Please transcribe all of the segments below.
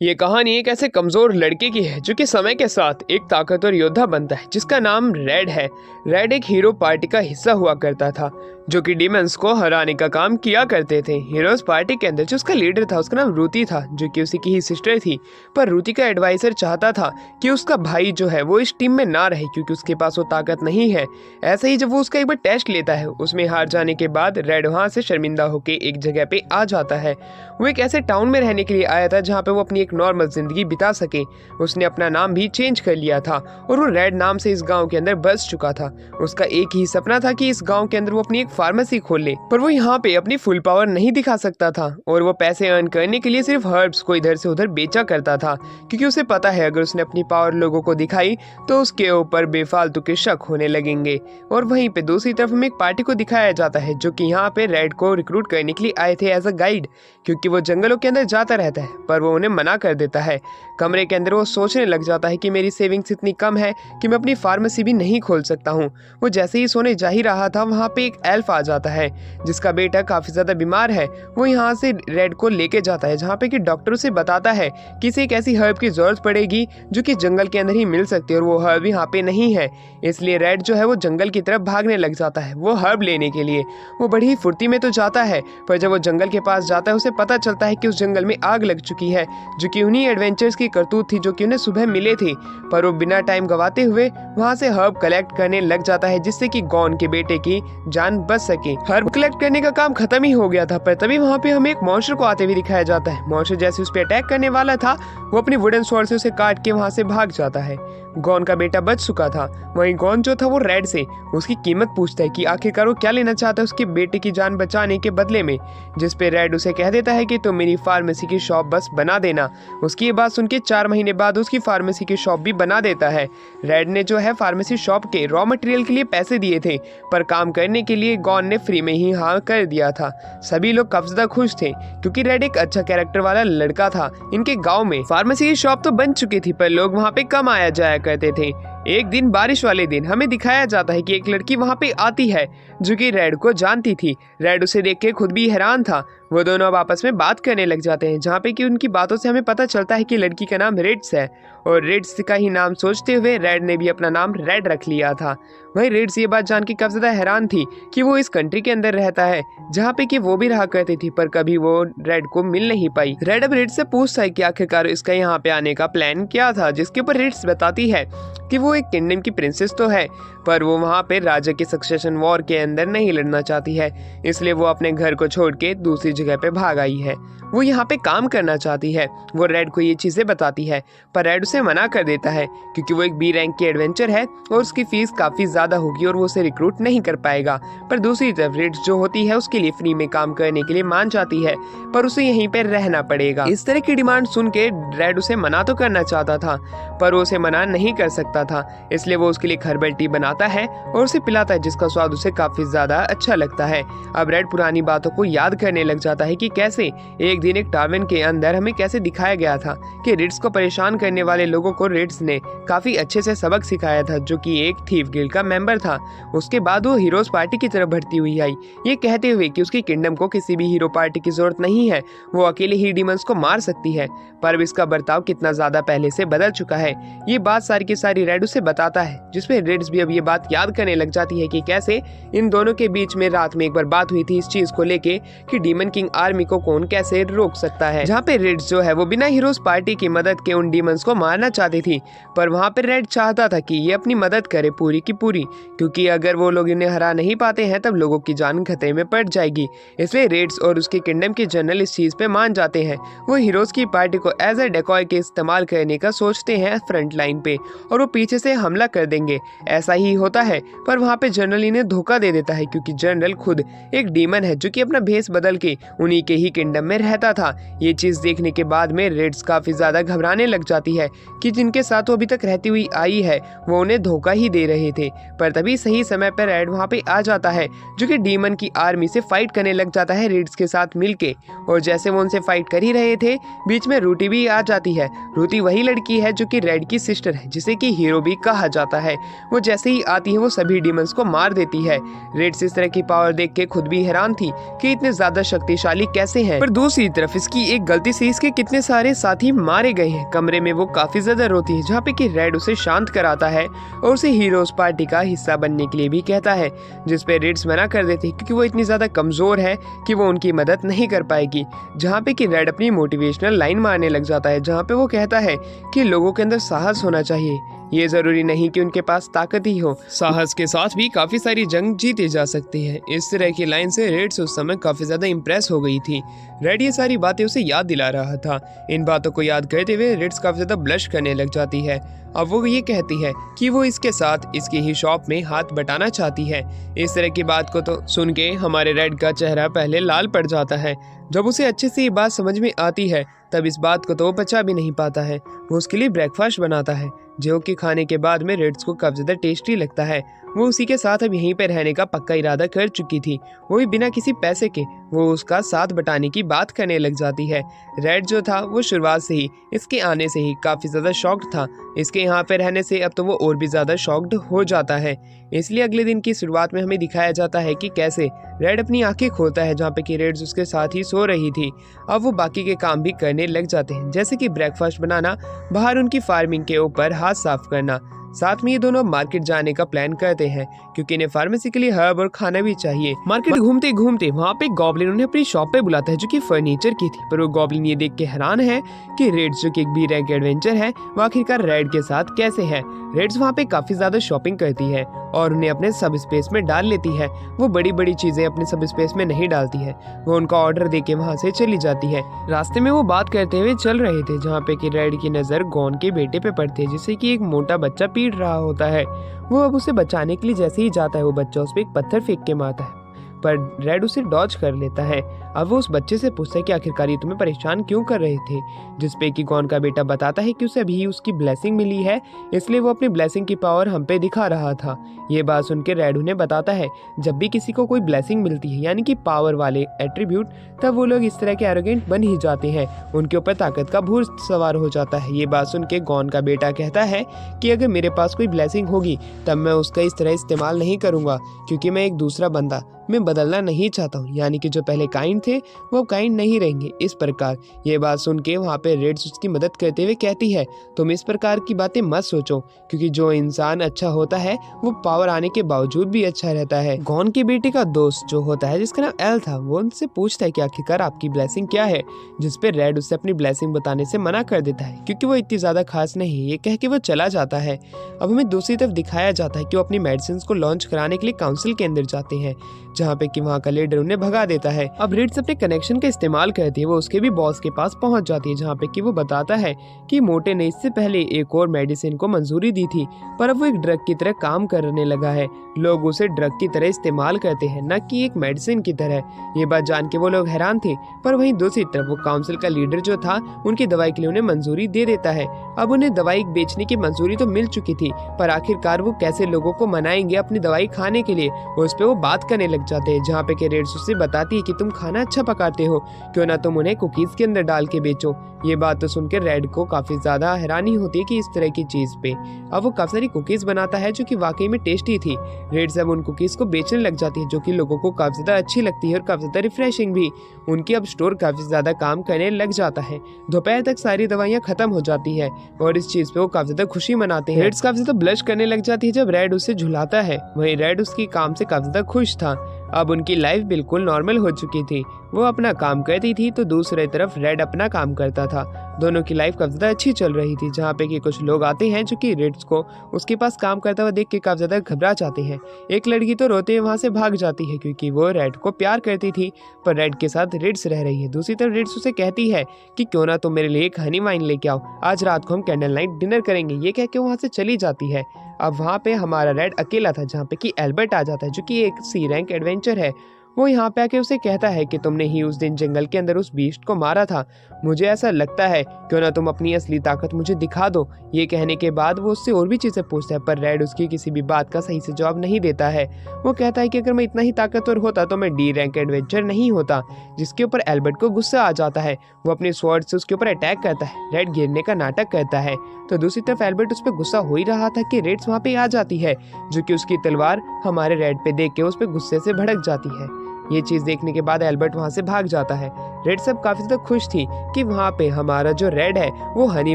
ये कहानी एक ऐसे कमजोर लड़के की है जो कि समय के साथ एक ताकतवर योद्धा बनता है जिसका नाम रेड है। रेड एक हीरो पार्टी का हिस्सा हुआ करता था जो कि डीमंस को हराने का काम किया करते थे। हीरोज पार्टी के अंदर जो उसका लीडर था उसका नाम रूती था जो कि उसी की ही सिस्टर थी। पर रूती का एडवाइजर चाहता था कि उसका भाई जो है वो इस टीम में ना रहे क्योंकि उसके पास वो ताकत नहीं है। ऐसे ही जब वो उसका एक बार टेस्ट लेता है उसमें हार जाने के बाद रेड वहाँ से शर्मिंदा होकर एक जगह पे आ जाता है। वो एक ऐसे टाउन में रहने के लिए आया था जहाँ पे वो अपनी एक नॉर्मल जिंदगी बिता सके। उसने अपना नाम भी चेंज कर लिया था और वो रेड नाम से इस गांव के अंदर बस चुका था। उसका एक ही सपना था कि इस गांव के अंदर वो अपनी एक फार्मेसी खोल ले, पर वो यहाँ पे अपनी फुल पावर नहीं दिखा सकता था और वो पैसे अर्न करने के लिए सिर्फ हर्ब्स को इधर से उधर बेचा करता था क्योंकि उसे पता है अगर उसने अपनी पावर लोगों को दिखाई तो उसके ऊपर बेफालतू के शक होने लगेंगे। और वहीं पे दूसरी तरफ हमें एक पार्टी को दिखाया जाता है जो कि यहाँ पे रेड को रिक्रूट करने के लिए आए थे एज अ गाइड क्योंकि वो जंगलों के अंदर जाता रहता है, पर वो उन्हें मना कर देता है। कमरे के अंदर वो सोचने लग जाता है कि मेरी सेविंग्स इतनी कम है कि मैं अपनी फार्मेसी भी नहीं खोल सकता हूँ। वो जैसे ही सोने जा ही रहा था वहाँ पे एक एल्फ आ जाता है जिसका बेटा काफी ज्यादा बीमार है। वो यहाँ से रेड को लेके जाता है जहाँ पे कि डॉक्टर उसे बताता है कि इसे एक ऐसी हर्ब की जरूरत पड़ेगी जो कि जंगल के अंदर ही मिल सकती है और वो हर्ब यहाँ पे नहीं है। इसलिए रेड जो है वो जंगल की तरफ भागने लग जाता है वो हर्ब लेने के लिए। वो बड़ी ही फुर्ती में तो जाता है पर जब वो जंगल के पास जाता है उसे पता चलता है कि उस जंगल में आग लग चुकी है जो कि उन्हीं एडवेंचर्स की करतूत थी जो कि उन्हें सुबह मिले थे। पर वो बिना टाइम गवाते हुए वहाँ से हर्ब कलेक्ट करने लग जाता है जिससे कि गॉन के बेटे की जान बच सके। हर्ब कलेक्ट करने का काम खत्म ही हो गया था पर तभी वहाँ पे हमें एक मॉन्स्टर को आते हुए दिखाया जाता है। मॉन्स्टर जैसे उस पर अटैक करने वाला था वो अपनी वुडन स्वॉर्ड से उसे काट के वहाँ से भाग जाता है। गॉन का बेटा बच चुका था। वहीं गॉन जो था वो रेड से उसकी कीमत पूछता है कि आखिरकार वो क्या लेना चाहता है उसके बेटे की जान बचाने के बदले में, जिस पे रेड उसे कह देता है कि तुम मेरी फार्मेसी की शॉप बस बना देना। उसकी ये बात सुन के 4 महीने बाद उसकी फार्मेसी की शॉप भी बना देता है। रेड ने जो है फार्मेसी शॉप के रॉ मटेरियल के लिए पैसे दिए थे पर काम करने के लिए गॉन ने फ्री में ही हाँ कर दिया था। सभी लोग काफी ज्यादा खुश थे क्योंकि रेड एक अच्छा कैरेक्टर वाला लड़का था। इनके गाँव में फार्मेसी की शॉप तो बन चुकी थी पर लोग वहाँ पे कम आया जाया करते थे। एक दिन बारिश वाले दिन हमें दिखाया जाता है कि एक लड़की वहाँ पे आती है जो कि रेड को जानती थी। रेड उसे देख के खुद भी हैरान था। वो दोनों अब आपस में बात करने लग जाते हैं जहाँ पे कि उनकी बातों से हमें पता चलता है कि लड़की का नाम रिड्स है और रिड्स का ही नाम सोचते हुए रेड ने भी अपना नाम रेड रख लिया था। वहीं रिड्स ये बात जान के काफी ज्यादा हैरान थी कि वो इस कंट्री के अंदर रहता है जहाँ पे कि वो भी रहा करती थी पर कभी वो रेड को मिल नहीं पाई। रेड अब रिड्स से पूछता है कि आखिरकार इसका यहाँ पे आने का प्लान क्या था, जिसके ऊपर रिड्स बताती है कि वो एक किंगडम की प्रिंसेस तो है पर वो वहाँ पे राजा के सक्सेशन वॉर के अंदर नहीं लड़ना चाहती है, इसलिए वो अपने घर को छोड़ के दूसरी जगह पे भाग आई है। वो यहाँ पे काम करना चाहती है। वो रेड को ये चीजें बताती है पर रेड उसे मना कर देता है क्योंकि वो एक बी रैंक की एडवेंचर है और उसकी फीस काफी ज्यादा होगी और वो उसे रिक्रूट नहीं कर पाएगा। पर दूसरी तरफ रिड्स जो होती है उसके लिए फ्री में काम करने के लिए मान जाती है पर उसे यहीं पे रहना पड़ेगा। इस तरह की डिमांड सुन के रेड उसे मना तो करना चाहता था पर वो उसे मना नहीं कर सकता था, इसलिए वो उसके लिए हर्बल टी बनाता है और उसे पिलाता है जिसका स्वाद उसे काफी ज्यादा अच्छा लगता है। अब रेड पुरानी बातों को याद करने लग जाता है कि कैसे एक दिन एक टावन के अंदर हमें कैसे दिखाया गया था कि रिड्स को परेशान करने वाले लोगों को रिड्स ने काफी अच्छे से सबक सिखाया था जो कि एक थीफ गिल्ड का मेंबर था। उसके बाद वो हीरोज पार्टी की तरफ बढ़ती हुई आई ये कहते हुए कि उसकी किंगडम को किसी भी हीरो पार्टी की जरूरत नहीं है, वो अकेले ही डीमंस को मार सकती है। पर अब इसका बर्ताव कितना ज्यादा पहले से बदल चुका है ये बात सारी की सारी रेड उसे बताता है, जिसमें रिड्स भी अब ये बात याद करने लग जाती है कि कैसे इन दोनों के बीच में रात में एक बार बात हुई थी इस चीज को लेके कि डीमन किंग आर्मी को कौन कैसे रोक सकता है, जहाँ पे रिड्स जो है वो बिना हीरोज पार्टी की मदद के उन डीमंस को मारना चाहती थी। पर वहाँ पे रेड चाहता था कि ये अपनी मदद करे पूरी की पूरी क्योंकि अगर वो लोग इन्हें हरा नहीं पाते हैं तब लोगों की जान खतरे में पड़ जाएगी। इसलिए रिड्स और उसके किंगडम के जनरल इस चीज पे मान जाते हैं। वो हीरोज की पार्टी को एज अ डेकॉय के इस्तेमाल करने का सोचते हैं फ्रंट लाइन पे और वो पीछे से हमला कर देंगे। ऐसा ही होता है पर वहाँ पे जनरल इन्हें धोखा दे देता है क्योंकि जनरल खुद एक डीमन है जो कि अपना भेस बदल के उन्हीं के ही किंगडम में रहता था। ये चीज देखने के बाद में रेड्स काफी ज्यादा घबराने लग जाती है कि जिनके साथ वो अभी तक रहती हुई आई है वो उन्हें धोखा ही दे रहे थे। पर तभी सही समय पर रेड वहाँ पे आ जाता है जो कि डीमन की आर्मी से फाइट करने लग जाता है रेड्स के साथ मिलके। और जैसे वो उनसे फाइट कर ही रहे थे बीच में रूटी भी आ जाती है। रूटी वही लड़की है जो कि रेड की सिस्टर है जिसे कि हीरो भी कहा जाता है। वो जैसे ही ही आती है वो सभी डीमंस को मार देती है। रेड्स इस तरह की पावर देख के खुद भी हैरान थी कि इतने ज्यादा शक्तिशाली कैसे हैं। पर दूसरी तरफ इसकी एक गलती से इसके कितने सारे साथी मारे गए हैं। कमरे में वो काफी ज्यादा रोती है, जहाँ पे कि रेड उसे शांत कराता है और उसे हीरोज पार्टी का हिस्सा बनने के लिए भी कहता है, जिसपे रेड्स मना कर देती है क्योंकि वो इतनी ज्यादा कमजोर है कि वो उनकी मदद नहीं कर पाएगी। जहाँ पे कि रेड अपनी मोटिवेशनल लाइन मारने लग जाता है, जहाँ पे वो कहता है कि लोगों के अंदर साहस होना चाहिए, ये जरूरी नहीं कि उनके पास ताकत ही हो, साहस के साथ भी काफी सारी जंग जीती जा सकती है। इस तरह की लाइन से रेड्स उस समय काफी ज्यादा इम्प्रेस हो गई थी। रेड ये सारी बातें उसे याद दिला रहा था। इन बातों को याद करते हुए रेड्स काफी ज्यादा ब्लश करने लग जाती है। अब वो ये कहती है कि वो इसके साथ इसकी ही शॉप में हाथ बटाना चाहती है। इस तरह की बात को तो सुन के हमारे रेड का चेहरा पहले लाल पड़ जाता है। जब उसे अच्छे से ये बात समझ में आती है तब इस बात को तो वो बचा भी नहीं पाता है। वो उसके लिए ब्रेकफास्ट बनाता है, जो कि खाने के बाद में रेड्स को काफी ज्यादा टेस्टी लगता है। वो उसी के साथ अब यहीं पे रहने का पक्का इरादा कर चुकी थी, वो भी बिना किसी पैसे के। वो उसका साथ बटाने की बात करने लग जाती है। रेड जो था वो शुरुआत से ही इसके आने से ही काफी ज्यादा शॉक्ड था। इसके यहाँ पे रहने से अब तो वो और भी ज्यादा शॉक्ड हो जाता है। इसलिए अगले दिन की शुरुआत में हमें दिखाया जाता है कि कैसे रेड अपनी आंखें खोलता है, जहाँ पे कि रेड्स उसके साथ ही सो रही थी। अब वो बाकी के काम भी करने लग जाते हैं, जैसे कि ब्रेकफास्ट बनाना, बाहर उनकी फार्मिंग के ऊपर हाथ साफ करना। साथ में ये दोनों मार्केट जाने का प्लान करते हैं क्योंकि इन्हें फार्मेसी के लिए हर्ब और खाना भी चाहिए। मार्केट घूमते घूमते वहाँ पे गॉब्लिन उन्हें अपनी शॉप पे बुलाता है, जो कि फर्नीचर की थी। पर वो गॉब्लिन ये देख के हैरान है कि रेड्स जो कि एक बी रैंक एडवेंचर है वो आखिरकार रेड के साथ कैसे है। रेड्स वहाँ पे काफी ज्यादा शॉपिंग करती है और उन्हें अपने सब स्पेस में डाल लेती है। वो बड़ी बड़ी चीजें अपने सब स्पेस में नहीं डालती है, वो उनका ऑर्डर देके वहाँ से चली जाती है। रास्ते में वो बात करते हुए चल रहे थे, जहाँ पे कि रेड की नजर गॉन के बेटे पे पड़ती है, जिसे कि एक मोटा बच्चा पीट रहा होता है। वो अब उसे बचाने के लिए जैसे ही जाता है, वो बच्चा उस पर एक पत्थर फेंक के मारता है, पर रेड उसे डॉज कर लेता है। अब वो उस बच्चे से पूछता है कि आखिरकार ये तुम्हें परेशान क्यों कर रहे थे, जिसपे कि गॉन का बेटा बताता है कि उसे अभी उसकी ब्लेसिंग मिली है, इसलिए वो अपनी ब्लेसिंग की पावर हम पे दिखा रहा था। ये बात सुन के रेड उन्हें बताता है जब भी किसी को कोई ब्लेसिंग मिलती है, यानी कि पावर वाले एट्रीब्यूट, तब वो लोग इस तरह के एरोगेंट बन ही जाते हैं, उनके ऊपर ताकत का भूत सवार हो जाता है। ये बात सुन के गॉन का बेटा कहता है कि अगर मेरे पास कोई ब्लेसिंग होगी तब मैं उसका इस तरह इस्तेमाल नहीं करूंगा, क्योंकि मैं एक दूसरा बंदा मैं बदलना नहीं चाहता हूँ, यानी कि जो पहले काइंड थे वो काइंड नहीं रहेंगे। इस प्रकार ये बात सुन के वहाँ पे रेड्स उसकी मदद करते हुए कहती है तुम इस प्रकार की बातें मत सोचो, क्योंकि जो इंसान अच्छा होता है वो पावर आने के बावजूद भी अच्छा रहता है। गॉन के बेटे का दोस्त जो होता है, जिसका नाम एल था, वो उनसे पूछता है कि आखिरकार आपकी ब्लेसिंग क्या है, जिसपे रेड उससे अपनी ब्लेसिंग बताने से मना कर देता है क्योंकि वो इतनी ज्यादा खास नहीं, ये कह के वो चला जाता है। अब हमें दूसरी तरफ दिखाया जाता है कि वो अपनी मेडिसिन को लॉन्च कराने के लिए काउंसिल के अंदर जाते हैं, जहाँ पे कि वहाँ का लीडर उन्हें भगा देता है। अब रेड्स अपने कनेक्शन का इस्तेमाल करती है, वो उसके भी बॉस के पास पहुँच जाती है, जहाँ पे कि वो बताता है कि मोटे ने इससे पहले एक और मेडिसिन को मंजूरी दी थी, पर अब वो एक ड्रग की तरह काम करने लगा है। लोग उसे ड्रग की तरह इस्तेमाल करते हैं, न कि एक मेडिसिन की तरह। ये बात जान के वो लोग हैरान थे, पर वहीं दूसरी तरफ वो काउंसिल का लीडर जो था, उनकी दवाई के लिए उन्हें मंजूरी दे देता है। अब उन्हें दवाई बेचने की मंजूरी तो मिल चुकी थी, पर आखिरकार वो कैसे लोगों को मनाएंगे अपनी दवाई खाने के लिए, उस पर वो बात करने लग जाते हैं। जहाँ पे कि रेड्स उससे बताती है कि तुम खाना अच्छा पकाते हो, क्यों ना तुम उन्हें कुकीज के अंदर डाल के बेचो। ये बात तो सुनकर रेड को काफी ज्यादा हैरानी होती है कि इस तरह की चीज पे। अब वो काफी सारी कुकीज बनाता है जो कि वाकई में टेस्टी थी। रेड सब उन कुकीज को बेचने लग जाती है, जो कि लोगों को काफी ज्यादा अच्छी लगती है और काफी ज्यादा रिफ्रेशिंग भी। उनकी अब स्टोर काफी ज्यादा काम करने लग जाता है। दोपहर तक सारी दवाइयाँ खत्म हो जाती है और इस चीज पे वो काफी ज्यादा खुशी मनाते हैं। रेड्स काफी ज्यादा ब्लश करने लग जाती है जब रेड उसे झुलाता है। वहीं रेड उसकी काम से काफी ज्यादा खुश था। अब उनकी लाइफ बिल्कुल नॉर्मल हो चुकी थी। वो अपना काम करती थी तो दूसरी तरफ रेड अपना काम करता था। दोनों की लाइफ काफी ज्यादा अच्छी चल रही थी, जहाँ पे कि कुछ लोग आते हैं जो कि रेड्स को उसके पास काम करता हुआ देख के काफी ज्यादा घबरा जाते हैं। एक लड़की तो रोते हुए वहाँ से भाग जाती है क्योंकि वो रेड को प्यार करती थी, पर रेड के साथ रेड्स रह रही है। दूसरी तरफ रेड्स उसे कहती है कि क्यों ना तुम मेरे लिए एक हनी वाइन लेके आओ, आज रात को हम कैंडल नाइट डिनर करेंगे। ये कह के वहाँ से चली जाती है। अब वहाँ पे हमारा रेड अकेला था, जहाँ पे कि एल्बर्ट आ जाता है जो कि एक सी रैंक एडवेंचर है। वो यहाँ पे आके उसे कहता है कि तुमने ही उस दिन जंगल के अंदर उस बीस्ट को मारा था। मुझे ऐसा लगता है, क्यों ना तुम अपनी असली ताकत मुझे दिखा दो। ये कहने के बाद वो उससे और भी चीजें पूछता है, पर रेड उसकी किसी भी बात का सही से जवाब नहीं देता है। वो कहता है कि अगर मैं इतना ही ताकतवर होता तो मैं डी रैंक एडवेंचर नहीं होता, जिसके ऊपर एल्बर्ट को गुस्सा आ जाता है। वो अपने स्वॉर्ड से उसके ऊपर अटैक करता है। रेड गिरने का नाटक करता है, तो दूसरी तरफ एल्बर्ट उस पर गुस्सा हो ही रहा था कि रेड्स वहाँ पे आ जाती है, जो कि उसकी तलवार हमारे रेड पे देख के उस पर गुस्से से भड़क जाती है। ये चीज देखने के बाद एल्बर्ट वहाँ से भाग जाता है। रेड सब काफी ज्यादा खुश थी कि वहाँ पे हमारा जो रेड है वो हनी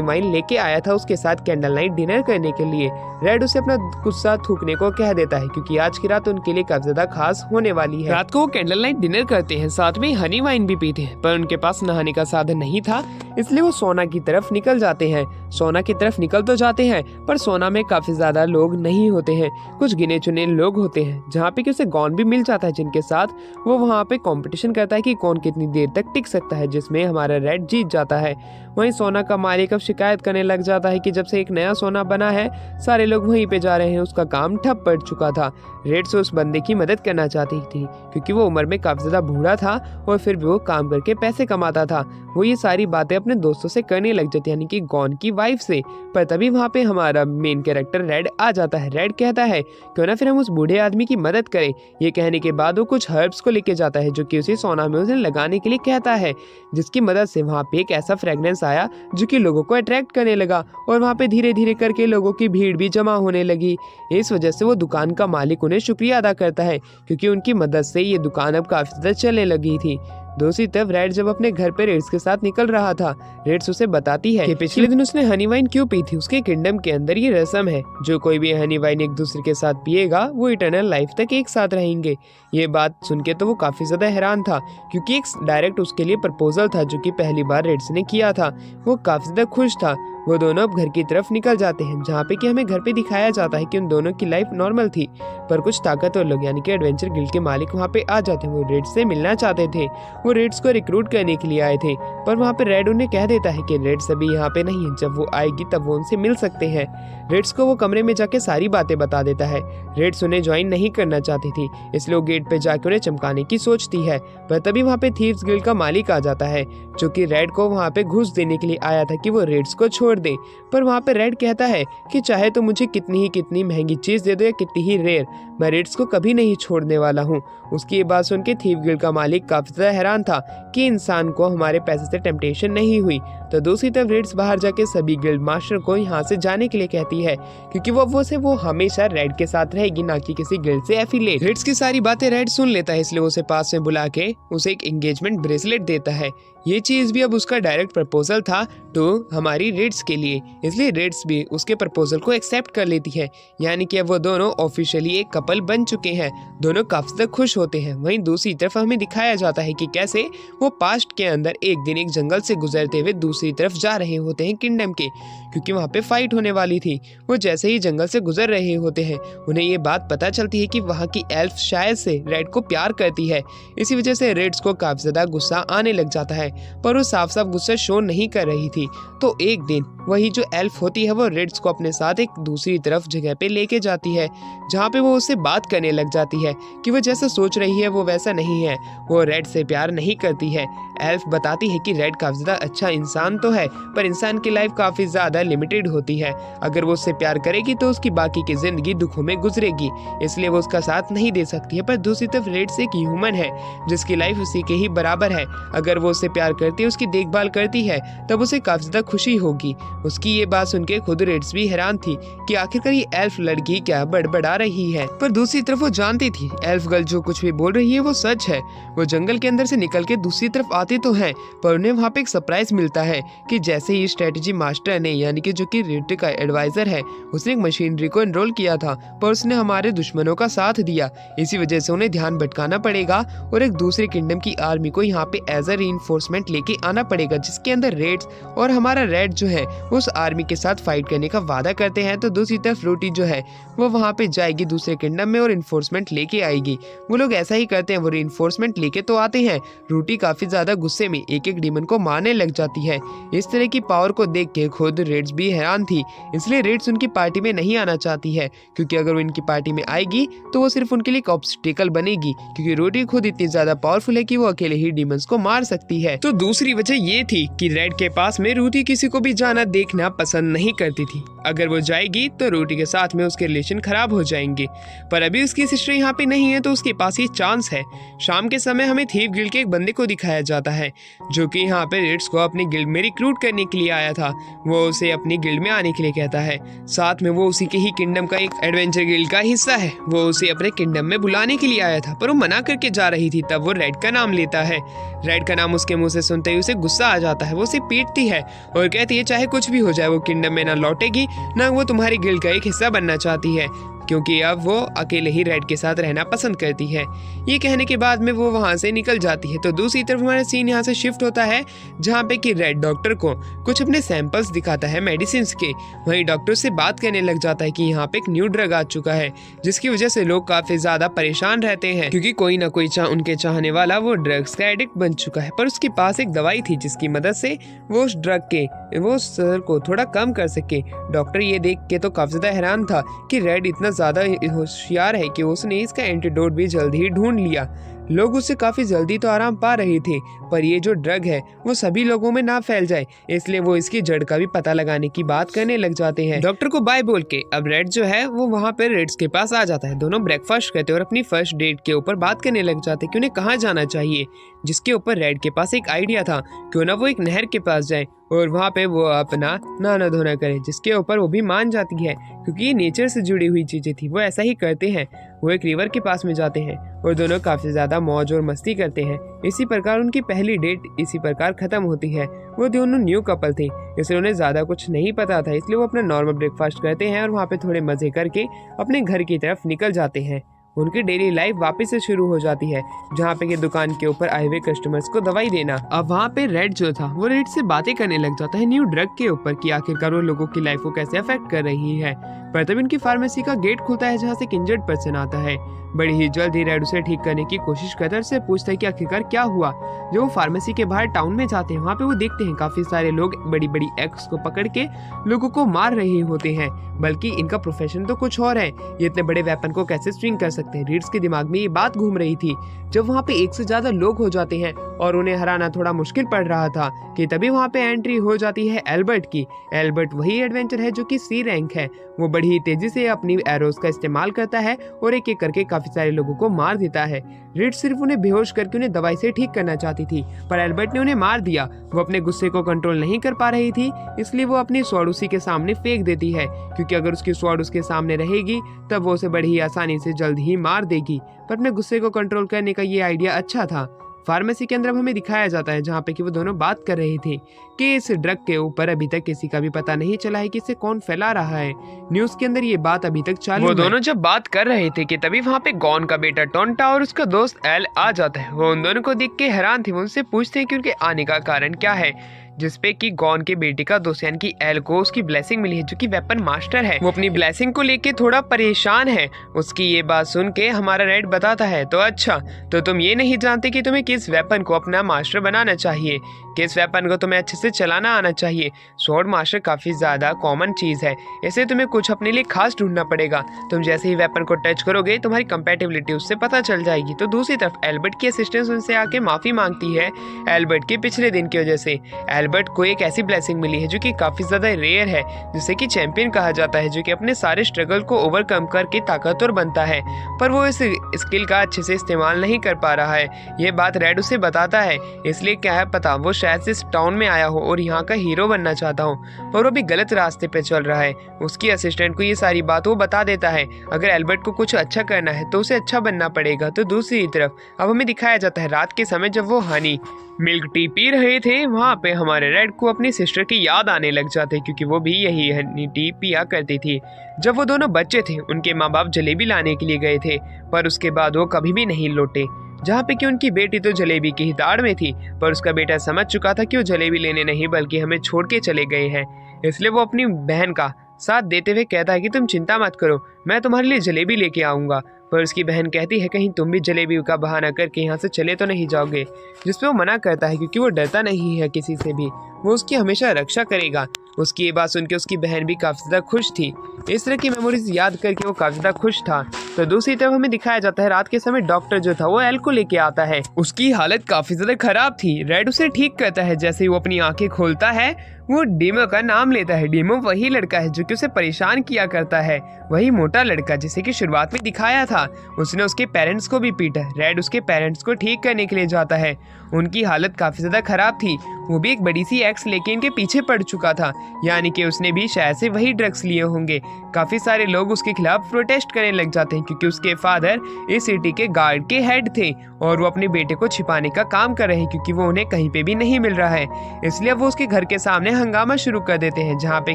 वाइन लेके आया था उसके साथ कैंडल नाइट डिनर करने के लिए। रेड उसे अपना गुस्सा थूकने को कह देता है, क्योंकि आज की रात उनके लिए काफी ज्यादा खास होने वाली है। रात को वो कैंडल नाइट डिनर करते हैं, साथ में हनी वाइन भी पीते हैं, पर उनके पास नहाने का साधन नहीं था, इसलिए वो सोना की तरफ निकल जाते हैं। सोना की तरफ निकल तो जाते हैं, पर सोना में काफी ज्यादा लोग नहीं होते हैं, कुछ गिने चुने लोग होते हैं, जहाँ पे कि उसे गॉन भी मिल जाता है, जिनके साथ वो वहाँ पे कंपटीशन करता है कि कौन कितनी देर तक टिक सकता है, जिसमें हमारा रेड जीत जाता है। वहीं सोना का मालिक अब शिकायत करने लग जाता है कि जब से एक नया सोना बना है सारे लोग वहीं पे जा रहे हैं, उसका काम ठप पड़ चुका था। रेड से उस बंदे की मदद करना चाहती थी, क्योंकि वो उम्र में काफी ज्यादा बूढ़ा था और फिर भी वो काम करके पैसे कमाता था। वो ये सारी बातें अपने दोस्तों से करने लग जाती है, यानी कि गॉन की वाइफ से। पर तभी वहाँ पे हमारा मेन कैरेक्टर रेड आ जाता है। रेड कहता है क्यों ना फिर हम उस बूढ़े आदमी की मदद करें। ये कहने के बाद वो कुछ हर्ब्स को लेके जाता है, जो कि उसे सोना में उसे लगाने के लिए कहता है, जिसकी मदद से वहाँ पे एक ऐसा फ्रेग्रेंस आया जो कि लोगों को अट्रैक्ट करने लगा, और वहाँ पे धीरे धीरे करके लोगों की भीड़ भी जमा होने लगी। इस वजह से वो दुकान का मालिक उन्हें शुक्रिया अदा करता है, क्योंकि उनकी मदद से ये दुकान अब काफी ज्यादा चलने लगी थी। दूसरी तरफ रेड जब अपने घर पे रेड्स के साथ निकल रहा था, रेड्स उसे बताती है कि पिछले दिन उसने हनी वाइन क्यों पी थी। उसके किंगडम के अंदर ये रस्म है, जो कोई भी हनी वाइन एक दूसरे के साथ पिएगा वो इटर्नल लाइफ तक एक साथ रहेंगे। ये बात सुन के तो वो काफी ज्यादा हैरान था, क्योंकि एक डायरेक्ट उसके लिए प्रपोजल था जो कि पहली बार रेड्स ने किया था। वो काफी ज्यादा खुश था। वो दोनों अब घर की तरफ निकल जाते हैं, जहाँ पे कि हमें घर पे दिखाया जाता है कि उन दोनों की लाइफ नॉर्मल थी, पर कुछ ताकतवर लोग यानी कि एडवेंचर गिल्ड के मालिक वहाँ पे आ जाते हैं। वो रेड्स से मिलना चाहते थे, वो रेड्स को रिक्रूट करने के लिए आए थे, पर वहाँ पे रेड उन्हें कह देता है कि रेड्स अभी यहाँ पे नहीं है, जब वो आएगी तब वो उनसे मिल सकते हैं। रेड्स को वो कमरे में जाके सारी बातें बता देता है। रेड्स उन्हें ज्वाइन नहीं करना चाहती थी, इसलिए वो गेट पे जाके उन्हें चमकाने की सोचती है, पर तभी वहाँ पे थीव्स गिल्ड का मालिक आ जाता है, जो कि रेड को वहाँ पे घूस देने के लिए आया था कि वो रेड्स को छोड़ दे। पर वहाँ पे रेड कहता है कि चाहे तो मुझे कितनी महंगी चीज दे दो या कितनी ही रेयर, मैं रेड्स को कभी नहीं छोड़ने वाला हूँ। उसकी ये बात सुन के थीव गिल्ड का मालिक काफी ज्यादा हैरान था कि इंसान को हमारे पैसे से टेम्पटेशन नहीं हुई। तो दूसरी तरफ रेड्स बाहर जाके सभी गिल्ड मास्टर को यहाँ से जाने के लिए कहती है, क्योंकि वो हमेशा रेड के साथ रहेगी, ना कि किसी गिल्ड से एफिलिएट। रेड्स की सारी बातें रेड सुन लेता है, इसलिए उसे पास में बुला के उसे एक एंगेजमेंट ब्रेसलेट देता है। ये चीज भी अब उसका डायरेक्ट प्रपोजल था तो हमारी रेड्स के लिए, इसलिए रेड्स भी उसके प्रपोजल को एक्सेप्ट कर लेती है, यानी कि अब वो दोनों ऑफिशियली एक कपल बन चुके हैं। दोनों काफी ज्यादा खुश होते हैं। वहीं दूसरी तरफ हमें दिखाया जाता है कि कैसे वो पास्ट के अंदर एक दिन एक जंगल से गुजरते हुए दूसरी तरफ जा रहे होते हैं किंगडम के, क्योंकि वहाँ पे फाइट होने वाली थी। वो जैसे ही जंगल से गुजर रहे होते हैं, उन्हें ये बात पता चलती है कि वहाँ की एल्फ शायद से रेड को प्यार करती है। इसी वजह से रेड्स को काफी ज्यादा गुस्सा आने लग जाता है, पर वो साफ साफ गुस्सा शो नहीं कर रही थी। तो एक दिन वही जो एल्फ होती है वो रेड्स को अपने साथ एक दूसरी तरफ जगह पे लेके जाती है, जहाँ पे वो उससे बात करने लग जाती है कि वो जैसा सोच रही है वो वैसा नहीं है, वो रेड से प्यार नहीं करती है। एल्फ बताती है कि रेड काफी ज्यादा अच्छा इंसान तो है, पर इंसान की लाइफ काफी ज्यादा लिमिटेड होती है। अगर वो उससे प्यार करेगी तो उसकी बाकी की जिंदगी दुखों में गुजरेगी, इसलिए वो उसका साथ नहीं दे सकती है। पर दूसरी तरफ रेड्स एक ह्यूमन है जिसकी लाइफ उसी के ही बराबर है। अगर वो उससे प्यार करती है, उसकी देखभाल करती है, तब उसे काफी ज्यादा खुशी होगी। उसकी ये बात सुन के खुद रेड्स भी हैरान थी कि आखिरकार ये एल्फ लड़की क्या बड़बड़ा रही है। पर दूसरी तरफ वो जानती थी एल्फ गर्ल जो कुछ भी बोल रही है वो सच है। वो जंगल के अंदर से निकल के दूसरी तरफ आते तो हैं, पर उन्हें वहाँ पे एक सरप्राइज मिलता है कि जैसे ही स्ट्रेटेजी मास्टर ने, यानी कि जो कि रेड का एडवाइजर है, उसने एक मशीनरी को एनरोल किया था, पर उसने हमारे दुश्मनों का साथ दिया। इसी वजह से उन्हें ध्यान भटकाना पड़ेगा और एक दूसरे किंगडम की आर्मी को यहाँ पे एज अ रीइंफोर्समेंट लेके आना पड़ेगा, जिसके अंदर रेड्स और हमारा रेड जो है उस आर्मी के साथ फाइट करने का वादा करते हैं। तो दूसरी तरफ रूटी जो है वो वहाँ पे जाएगी दूसरे किंगडम में और इन्फोर्समेंट लेके आएगी। वो लोग ऐसा ही करते हैं, वो इन्फोर्समेंट लेके तो आते हैं। रूटी काफी ज्यादा गुस्से में एक एक डीमन को मारने लग जाती है। इस तरह की पावर को देख के खुद रेड्स भी हैरान थी। इसलिए रेड्स उनकी पार्टी में नहीं आना चाहती है, क्योंकि अगर वो इनकी पार्टी में आएगी तो वो सिर्फ उनके लिए एक ऑब्स्टिकल बनेगी, क्योंकि रूटी खुद इतनी ज्यादा पावरफुल है कि वो अकेले ही डीमंस को मार सकती है। तो दूसरी वजह ये थी कि रेड के पास में रूटी किसी को भी जाना देखना पसंद नहीं करती थी। अगर वो जाएगी तो रूटी के साथ में उसके रिलेशन खराब हो जाएंगे। पर अभी उसकी सिस्टर यहाँ पे नहीं है तो उसके पास ये चांस है। शाम के समय हमें थीव गिल्ड के एक बंदे को दिखाया जाता है जो कि यहाँ पे रेड्स को अपनी गिल्ड में रिक्रूट करने के लिए आया था। वो उसे अपनी गिल्ड में आने के लिए कहता है, साथ में वो उसी के ही किंगडम का एक एडवेंचर गिल्ड का हिस्सा है। वो उसे अपने किंगडम में बुलाने के लिए आया था, पर वो मना करके जा रही थी। तब वो रेड का नाम लेता है। रेड का नाम उसके मुंह से सुनते ही उसे गुस्सा आ जाता है। वो उसे पीटती है और कहती है चाहे कुछ भी हो जाए वो किंगडम में ना लौटेगी, ना वो तुम्हारी गिल्ड का एक हिस्सा बनना चाहती है, क्योंकि अब वो अकेले ही रेड के साथ रहना पसंद करती है। ये कहने के बाद में वो वहाँ से निकल जाती है। तो दूसरी तरफ हमारा सीन यहाँ से शिफ्ट होता है जहाँ पे कि रेड डॉक्टर को कुछ अपने सैंपल्स दिखाता है मेडिसिन के। वहीं डॉक्टर से बात करने लग जाता है कि यहाँ पे एक न्यू ड्रग आ चुका है जिसकी वजह से लोग काफी ज्यादा परेशान रहते हैं, क्योंकि कोई ना कोई उनके चाहने वाला वो ड्रग्स का एडिक्ट बन चुका है। पर उसके पास एक दवाई थी जिसकी मदद से वो उस ड्रग के वो असर को थोड़ा कम कर सके। डॉक्टर ये देख के तो काफी ज्यादा हैरान था कि रेड इतना ज्यादा होशियार है कि उसने इसका एंटीडोट भी जल्दी ही ढूंढ लिया। लोग उससे काफी जल्दी तो आराम पा रहे थे, पर ये जो ड्रग है वो सभी लोगों में ना फैल जाए, इसलिए वो इसकी जड़ का भी पता लगाने की बात करने लग जाते हैं। डॉक्टर को बाय बोल के अब रेड जो है वो वहाँ पे रेड्स के पास आ जाता है। दोनों ब्रेकफास्ट करते और अपनी फर्स्ट डेट के ऊपर बात करने लग जाते कि उन्हें कहाँ जाना चाहिए, जिसके ऊपर रेड के पास एक आइडिया था, क्यों ना वो एक नहर के पास जाए और वहाँ पे वो अपना नहाना धोना करे, जिसके ऊपर वो भी मान जाती है क्योंकि ये नेचर से जुड़ी हुई चीजें थी। वो ऐसा ही करते हैं। वो एक रिवर के पास में जाते हैं और दोनों काफी ज्यादा मौज और मस्ती करते हैं। इसी प्रकार उनकी पहली डेट इसी प्रकार खत्म होती है। वो दोनों न्यू कपल थे, इसलिए उन्हें ज्यादा कुछ नहीं पता था, इसलिए वो अपना नॉर्मल ब्रेकफास्ट करते हैं और वहाँ पे थोड़े मजे करके अपने घर की तरफ निकल जाते हैं। उनकी डेली लाइफ वापस से शुरू हो जाती है, जहाँ पे कि दुकान के ऊपर आए हुए कस्टमर्स को दवाई देना। अब वहाँ पे रेड जो था वो रेड से बातें करने लग जाता है न्यू ड्रग के ऊपर कि आखिरकार वो लोगों की लाइफ को कैसे अफेक्ट कर रही है। पर तभी उनकी फार्मेसी का गेट खुलता है जहाँ से एक इंजर्ड पर्सन आता है। बड़ी ही जल्द ही रेड उसे ठीक करने की कोशिश करता है, उससे पूछता है कि आखिरकार क्या हुआ। जब वो फार्मेसी के बाहर टाउन में जाते हैं वहाँ पे वो देखते हैं काफी सारे लोग बड़ी बड़ी एक्स को पकड़ के लोगों को मार रहे होते हैं, बल्कि इनका प्रोफेशन तो कुछ और है। ये इतने बड़े वेपन को कैसे स्विंग कर सकते हैं। रीड्स के दिमाग में ये बात घूम रही थी। जब वहाँ पे एक से ज्यादा लोग हो जाते हैं और उन्हें हराना थोड़ा मुश्किल पड़ रहा था कि तभी वहाँ पे एंट्री हो जाती है एल्बर्ट की। एल्बर्ट वही एडवेंचर है जो कि सी रैंक है। वो बड़ी ही तेजी से अपनी एरोस का इस्तेमाल करता है और एक एक करके काफी सारे लोगों को मार देता है। रीड सिर्फ उन्हें बेहोश करके उन्हें दवाई से ठीक करना चाहती थी, पर एल्बर्ट ने उन्हें मार दिया। वो अपने गुस्से को कंट्रोल नहीं कर पा रही थी, इसलिए वो अपनी स्वॉर्ड उसी के सामने फेंक देती है, क्योंकि अगर उसकी स्वॉर्ड उसके सामने रहेगी तब वो उसे बड़ी ही आसानी से जल्द ही मार देगी। पर अपने गुस्से को कंट्रोल करने का ये आइडिया अच्छा था। फार्मेसी के अंदर हमें दिखाया जाता है जहाँ पे कि वो दोनों बात कर रहे थे कि इस ड्रग के ऊपर अभी तक किसी का भी पता नहीं चला है कि इसे कौन फैला रहा है। न्यूज के अंदर ये बात अभी तक चालू है। वो दोनों जब बात कर रहे थे कि तभी वहाँ पे गॉन का बेटा टोंटा और उसका दोस्त एल आ जाता है। वो उन दोनों को देख के हैरान थे। वो उनसे पूछते हैं कि उनके आने का कारण क्या है, जिसपे कि गॉन के बेटे का दोस्त यानी कि एल को उसकी ब्लेसिंग मिली है जो कि वेपन मास्टर है। वो अपनी ब्लेसिंग को लेके थोड़ा परेशान है। उसकी ये बात सुन के हमारा रेड बताता है तो अच्छा, तो तुम ये नहीं जानते कि तुम्हें किस वेपन को अपना मास्टर बनाना चाहिए, किस वेपन को तुम्हें अच्छे से चलाना आना चाहिए। स्वॉर्ड मास्टर काफी ज्यादा कॉमन चीज है, इसलिए तुम्हें कुछ अपने लिए खास ढूंढना पड़ेगा। तुम जैसे ही वेपन को टच करोगे तुम्हारी कंपैटिबिलिटी उससे पता चल जाएगी। तो दूसरी तरफ एल्बर्ट की असिस्टेंट उनसे आके माफी मांगती है एल्बर्ट के पिछले दिन की वजह से। एल्बर्ट को एक ऐसी ब्लेसिंग मिली है जो कि काफी ज्यादा रेयर है, जिसे कि चैंपियन कहा जाता है, जो कि अपने सारे स्ट्रगल को ओवरकम करके ताकतवर बनता है। पर वो इस स्किल का अच्छे से इस्तेमाल नहीं कर पा रहा है। ये बात रेड उसे बताता है, इसलिए क्या है पता वो शायद इस टाउन में आया हो और यहाँ का हीरो बनना चाहता हो, पर वो भी गलत रास्ते पे चल रहा है। उसकी असिस्टेंट को ये सारी बात वो बता देता है। अगर एल्बर्ट को कुछ अच्छा करना है तो उसे अच्छा बनना पड़ेगा। तो दूसरी तरफ अब हमें दिखाया जाता है रात के समय जब वो हनी मिल्क टी पी रहे थे, वहाँ पे हमारे रेड को अपनी सिस्टर की याद आने लग जाती है, क्योंकि वो भी यही हनी टी पिया करती थी। जब वो दोनों बच्चे थे उनके माँ बाप जलेबी लाने के लिए गए थे, पर उसके बाद वो कभी भी नहीं लौटे। जहाँ पे कि उनकी बेटी तो जलेबी की ही दाड़ में थी, पर उसका बेटा समझ चुका था कि वो जलेबी लेने नहीं बल्कि हमें छोड़ के चले गए हैं। इसलिए वो अपनी बहन का साथ देते हुए कहता है कि तुम चिंता मत करो, मैं तुम्हारे लिए जलेबी लेके आऊंगा। पर उसकी बहन कहती है कहीं तुम भी जलेबी का बहाना करके यहाँ से चले तो नहीं जाओगे, जिसपे वो मना करता है क्योंकि वो डरता नहीं है किसी से भी, वो उसकी हमेशा रक्षा करेगा। उसकी ये बात सुन के उसकी बहन भी काफ़ी ज़्यादा खुश थी। इस तरह की मेमोरीज याद करके वो काफ़ी ज़्यादा खुश था। तो दूसरी तरफ हमें दिखाया जाता है रात के समय डॉक्टर जो था वो एल को लेके आता है। उसकी हालत काफ़ी ज़्यादा खराब थी। रेड उसे ठीक करता है। जैसे ही वो अपनी आंखें खोलता है वो डीमो का नाम लेता है। डीमो वही लड़का है जो कि उसे परेशान किया करता है, वही मोटा लड़का जिसे कि शुरुआत में दिखाया था। उसने उसके पेरेंट्स को भी पीटा। रेड उसके पेरेंट्स को ठीक करने के लिए जाता है। उनकी हालत काफ़ी ज़्यादा खराब थी। वो भी एक बड़ी सी एक्स लेके इनके पीछे पड़ चुका था, यानी कि उसने भी शायद से वही ड्रग्स लिए होंगे। काफ़ी सारे लोग उसके खिलाफ प्रोटेस्ट करने लग जाते हैं क्योंकि उसके फादर इस सिटी के गार्ड के हेड थे और वो अपने बेटे को छिपाने का काम कर रहे हैं क्योंकि वो उन्हें कहीं पे भी नहीं मिल रहा है। इसलिए वो उसके घर के सामने हंगामा शुरू कर देते हैं, जहाँ पे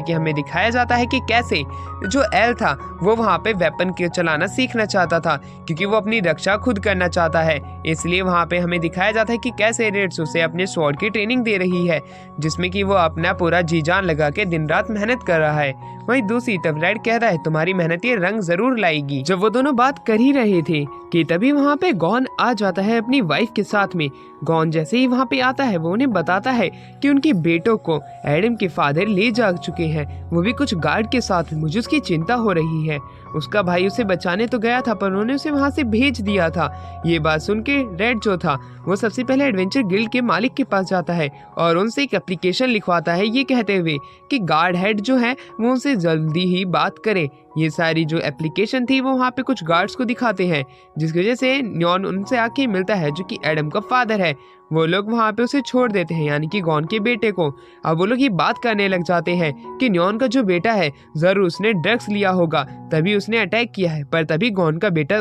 कि हमें दिखाया जाता है कि कैसे जो एल था वो वहाँ पे वेपन चलाना सीखना चाहता था क्योंकि वो अपनी रक्षा खुद करना चाहता है। इसलिए वहाँ पे हमें दिखाया जाता है कि कैसे रेड्स उसे अपने स्वॉर्ड की ट्रेनिंग दे रही है, जिसमें कि वो अपना पूरा जी जान लगा के दिन रात मेहनत कर रहा है। वहीं दूसरी तरफ रेड कहता है तुम्हारी मेहनत ये रंग जरूर लाएगी। जब वो दोनों बात कर ही रहे थे कि तभी वहाँ पे गॉन आ जाता है अपनी वाइफ के साथ में। गॉन जैसे ही वहाँ पे आता है वो उन्हें बताता है कि उनके बेटों को एडम के फादर ले जा चुके हैं, वो भी कुछ गार्ड के साथ। मुझे उसकी चिंता हो रही है। उसका भाई उसे बचाने तो गया था पर उन्होंने उसे वहाँ से भेज दिया था। ये बात सुन के रेड जो था वो सबसे पहले एडवेंचर गिल्ड के मालिक के पास जाता है और उनसे एक एप्लीकेशन लिखवाता है, ये कहते हुए कि गार्ड हेड जो है वो उनसे जल्दी ही बात करे। ये सारी जो एप्लीकेशन थी वो वहाँ पे कुछ गार्ड्स को दिखाते हैं, जिसकी वजह से न्योन उनसे आके मिलता है जो कि एडम का फादर है। वो लोग वहाँ पे उसे छोड़ देते हैं, यानी कि गॉन के बेटे को। अब वो लोग ये बात करने लग जाते हैं कि न्योन का जो बेटा है जरूर उसने ड्रग्स लिया होगा तभी उसने अटैक किया है। पर तभी गॉन का बेटा